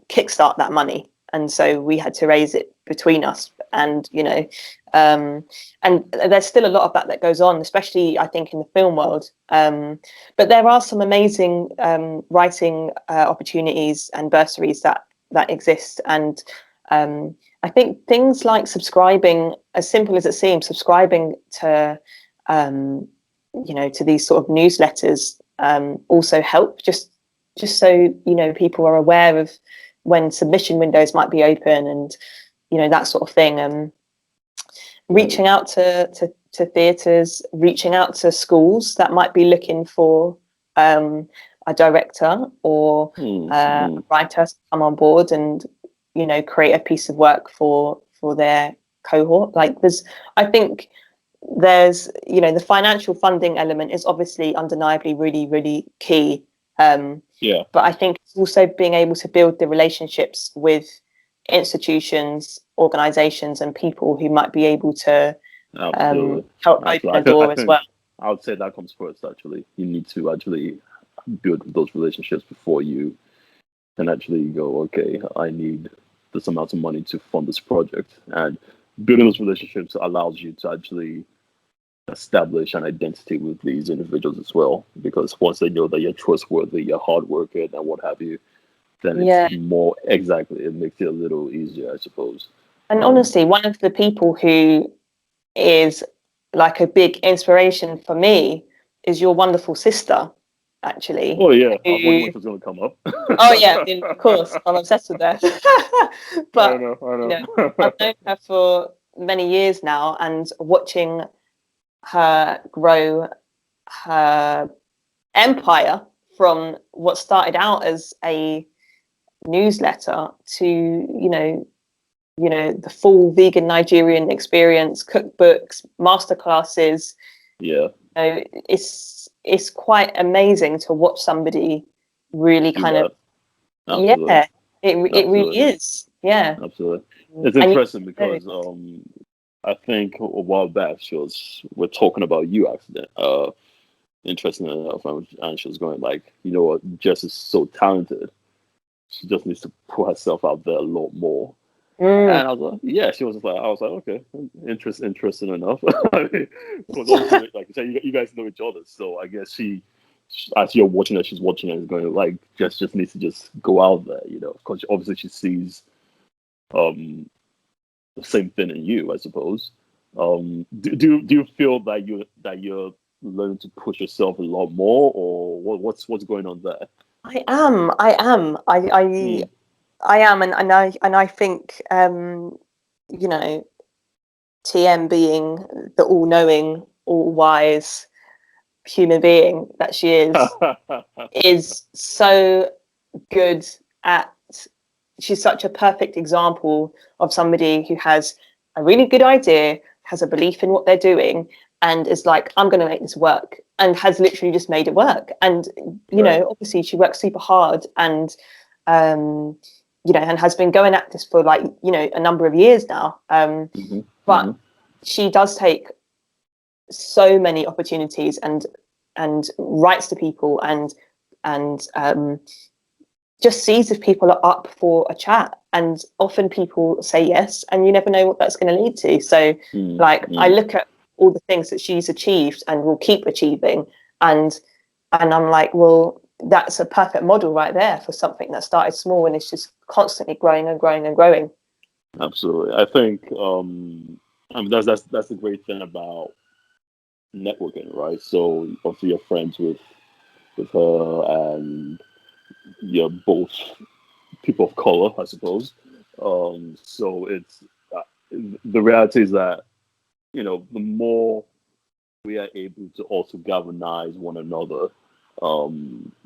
kickstart that money, and so we had to raise it between us, and and there's still a lot of that goes on, especially I think in the film world, but there are some amazing writing opportunities and bursaries that exist, and I think things like subscribing, as simple as it seems, subscribing to to these sort of newsletters also help, just so people are aware of when submission windows might be open, and that sort of thing. Reaching out to theatres, reaching out to schools that might be looking for a director or a writer to come on board and create a piece of work for their cohort. I think there's the financial funding element is obviously undeniably really, really key. But I think it's also being able to build the relationships with institutions, organizations, and people who might be able to help open a door as well. I would say that comes first. Actually, you need to actually build those relationships before you can actually go. Okay, I need this amount of money to fund this project, and building those relationships allows you to actually establish an identity with these individuals as well. Because once they know that you're trustworthy, you're hardworking, and what have you, then Yeah. it's more exactly. It makes it a little easier, I suppose. And honestly, one of the people who is like a big inspiration for me is your wonderful sister, actually. Oh yeah, I was wondering Who, if it was going to come up. oh yeah, I mean, of course, I'm obsessed with her. I But know, I you know, know. I've known her for many years now, and watching her grow her empire from what started out as a newsletter to the full vegan Nigerian experience, cookbooks, masterclasses. Yeah, It's quite amazing to watch somebody really do kind of, that. Absolutely, it really absolutely, is, yeah. absolutely. It's And you interesting know, because I think a while back we're talking about you accident. Interesting enough, and she was going like, you know what, Jess is so talented. She just needs to put herself out there a lot more. mm. And I was like, yeah, she was like, I was like, okay, interesting enough. I mean, because obviously, like you said, you guys know each other, so I guess as you're watching her, she's watching her and is going like, just needs to just go out there, because obviously she sees um the same thing in you, I suppose. Do you feel that you're learning to push yourself a lot more, or what's going on there? I am. Mm. I am, and I think you know TM being the all-knowing, all-wise human being that she is so good at. She's such a perfect example of somebody who has a really good idea, has a belief in what they're doing, and is like, I'm going to make this work, and has literally just made it work. And Right. obviously she works super hard, and um, and has been going at this for like a number of years now. Hmm. But Hmm. she does take so many opportunities and writes to people and just sees if people are up for a chat, and often people say yes, and you never know what that's going to lead to. So like I Mm. look at all the things that she's achieved and will keep achieving, and I'm like, well, that's a perfect model right there for something that started small and it's just constantly growing and growing and growing. Absolutely. I think I mean that's the great thing about networking, right? So obviously you're friends with her and you're both people of color, I suppose. So it's the reality is that the more we are able to also galvanize one another,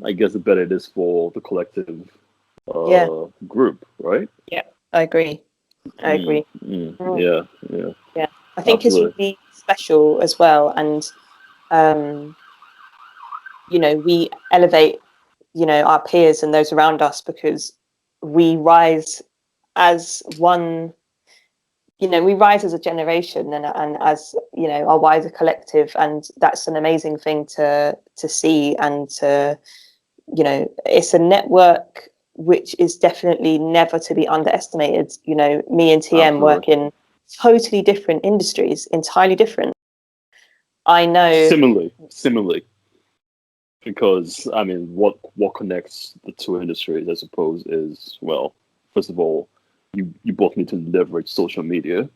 I guess the better it is for the collective Yeah, group, right? yeah, I agree. I agree. Mm, Yeah, yeah, yeah, I think it's absolutely. really special as well, and um, we elevate our peers and those around us because we rise as one. We rise as a generation and as our wider collective, and that's an amazing thing to see, and to it's a network which is definitely never to be underestimated. Me and TM Absolutely. work in totally different industries, entirely different. I know. Similarly, because I mean, what connects the two industries, I suppose, is, well, first of all, you both need to leverage social media,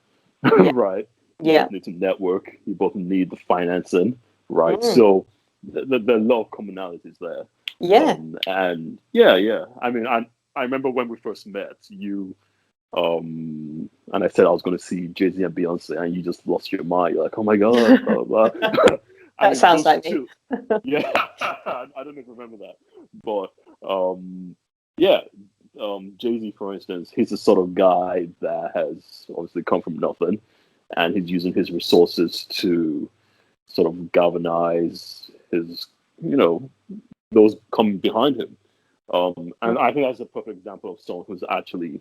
Yeah, right? You yeah, both need to network. You both need the financing, right? mm, So there are a lot of commonalities there. yeah. And yeah, yeah. I mean, I remember when we first met, and I said I was going to see Jay-Z and Beyonce, and you just lost your mind. You're like, oh my god, blah, blah, blah. I That mean, sounds those like me. two. Yeah, I don't even remember that, but yeah, Jay-Z, for instance, he's the sort of guy that has obviously come from nothing, and he's using his resources to sort of galvanize his, you know, those coming behind him. And I think that's a perfect example of someone who's actually,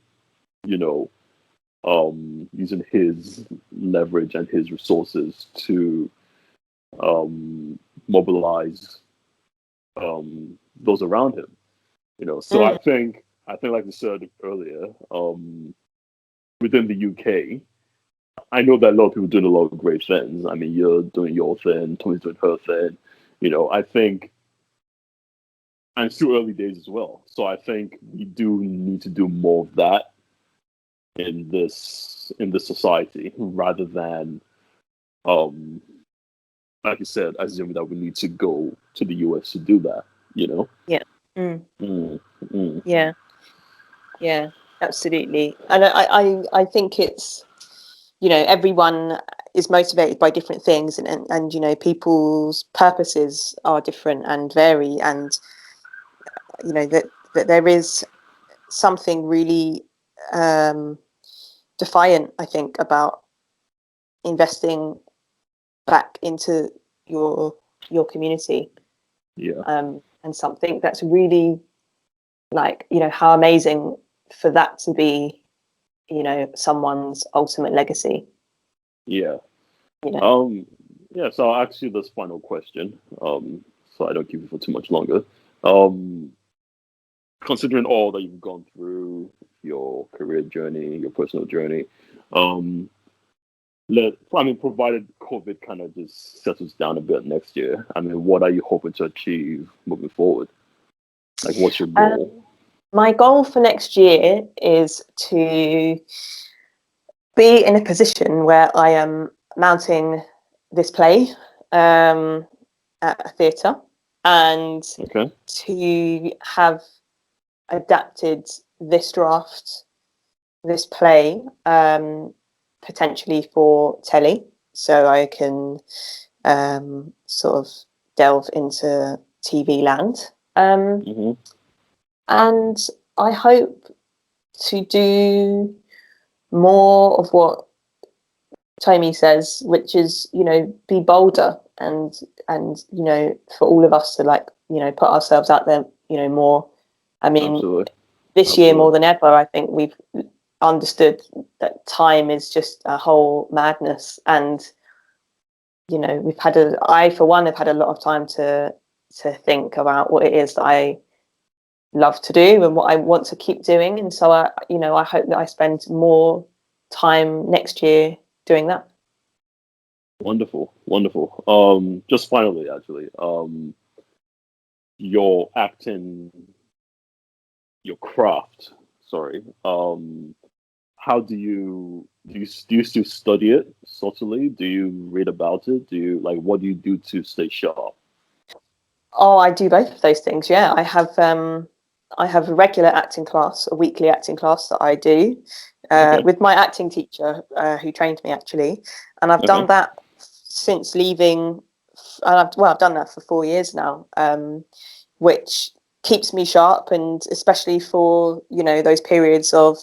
you know, using his leverage and his resources to mobilize those around him. So I think like you said earlier, within the UK, I know that a lot of people doing a lot of great things. I mean, you're doing your thing, Tony's doing her thing. I think, and it's too early days as well. So I think we do need to do more of that in this society, rather than, like you said, assuming that we need to go to the US to do that. Yeah. Mm. Mm. Yeah, absolutely. And I think it's, everyone is motivated by different things, and people's purposes are different and vary, and that there is something really defiant, I think, about investing back into your community. Yeah. And something that's really, like, how amazing for that to be, someone's ultimate legacy. Yeah. Yeah, so I'll ask you this final question, so I don't keep you for too much longer. Considering all that you've gone through, your career journey, your personal journey, provided COVID kind of just settles down a bit next year, what are you hoping to achieve moving forward? Like, what's your goal? My goal for next year is to be in a position where I am mounting this play at a theatre, and to have adapted this play, potentially for telly, so I can sort of delve into TV land. And I hope to do more of what Tommy says, which is, be bolder, and for all of us to, like, put ourselves out there, more. I mean, Absolutely. This year more than ever, I think we've understood that time is just a whole madness, and I for one have had a lot of time to think about what it is that I love to do and what I want to keep doing, and so I hope that I spend more time next year doing that. Wonderful. Just finally, actually, your acting, your craft. Sorry. How do you still study it subtly? Do you read about it? What do you do to stay sharp? Oh, I do both of those things. Yeah, I have a regular acting class, a weekly acting class that I do with my acting teacher who trained me, actually, and I've done that since leaving. And I've done that for 4 years now, which keeps me sharp, and especially for those periods of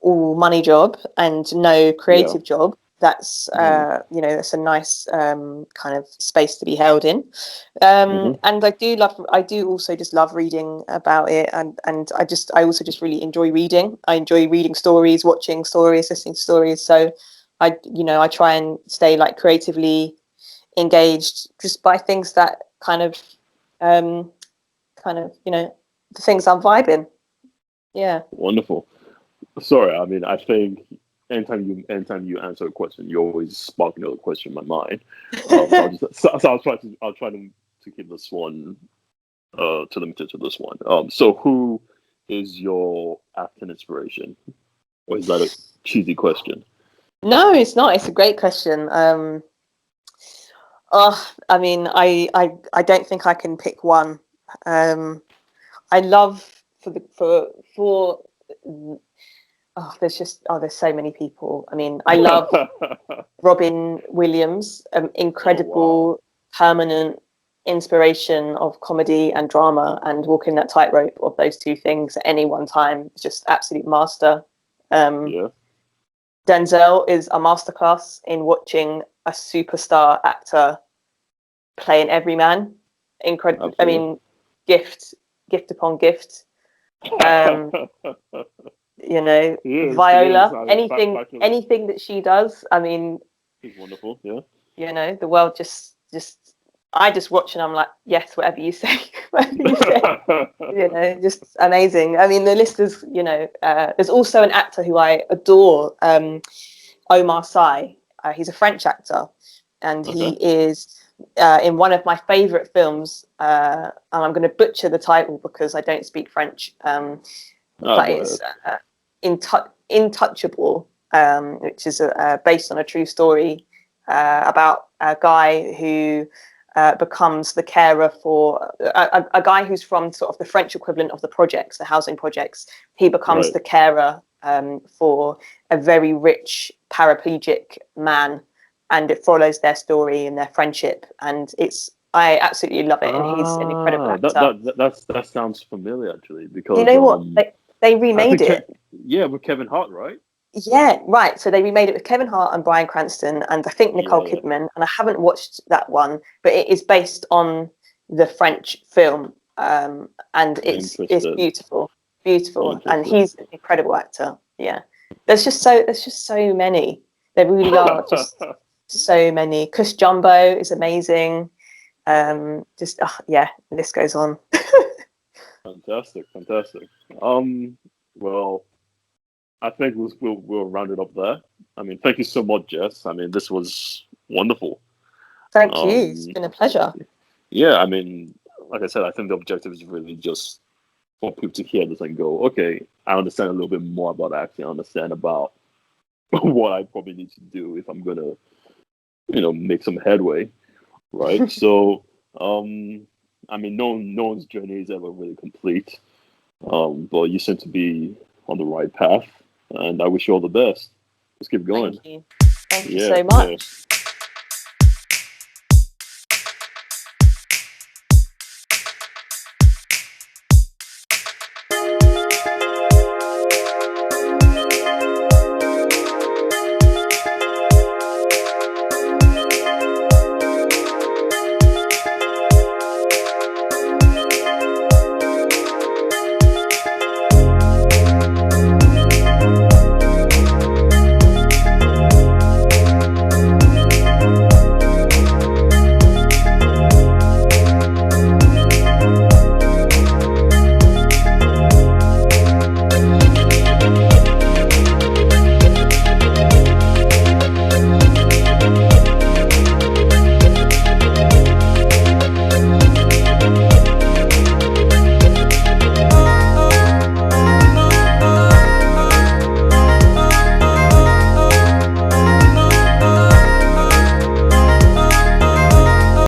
all money job and no creative job. That's it's a nice kind of space to be held in, and I do also just love reading about it, and I also just really enjoy reading. I enjoy reading stories, watching stories, listening to stories. So I try and stay, like, creatively engaged just by things that kind of the things I'm vibing. Yeah. Wonderful. Sorry, I think anytime you answer a question, you always spark another question in my mind. So I'll try to keep this one to limited to this one. So who is your acting inspiration? Or is that a cheesy question? No, it's not. It's a great question. I don't think I can pick one. I love there's so many people. I love Robin Williams, incredible permanent inspiration of comedy and drama, and walking that tightrope of those two things at any one time, just absolute master. Denzel is a masterclass in watching a superstar actor play an everyman. Incredible. Absolutely. Gift upon gift. Viola, anything that she does, it's wonderful. the world just I just watch and I'm like, yes, whatever you say, whatever you say. Just amazing. I mean, the list is, there's also an actor who I adore, Omar Sy. He's a French actor, and he is in one of my favorite films. And I'm going to butcher the title because I don't speak French, but it's Intouchable, which is based on a true story about a guy who becomes the carer for a guy who's from sort of the French equivalent of the projects, the housing projects. He becomes the carer for a very rich paraplegic man, and it follows their story and their friendship. And I absolutely love it, and he's an incredible actor. That sounds familiar actually, because you know what they remade it. With Kevin Hart, right? Yeah, right. So they remade it with Kevin Hart and Bryan Cranston, and I think Nicole Kidman. And I haven't watched that one, but it is based on the French film, and it's beautiful, and he's an incredible actor. Yeah, there's just so many. There really are just so many. Chris Jumbo is amazing. The list goes on. Fantastic. Well, I think we'll round it up there. I mean, thank you so much, Jess. I mean, this was wonderful. Thank you. It's been a pleasure. Yeah, I mean, like I said, I think the objective is really just for people to hear this and go, okay, I understand a little bit more about acting. I understand about what I probably need to do if I'm gonna, make some headway, right? So, I mean, no one's journey is ever really complete, but you seem to be on the right path, and I wish you all the best. Let's keep going. Thank you so much. Yeah.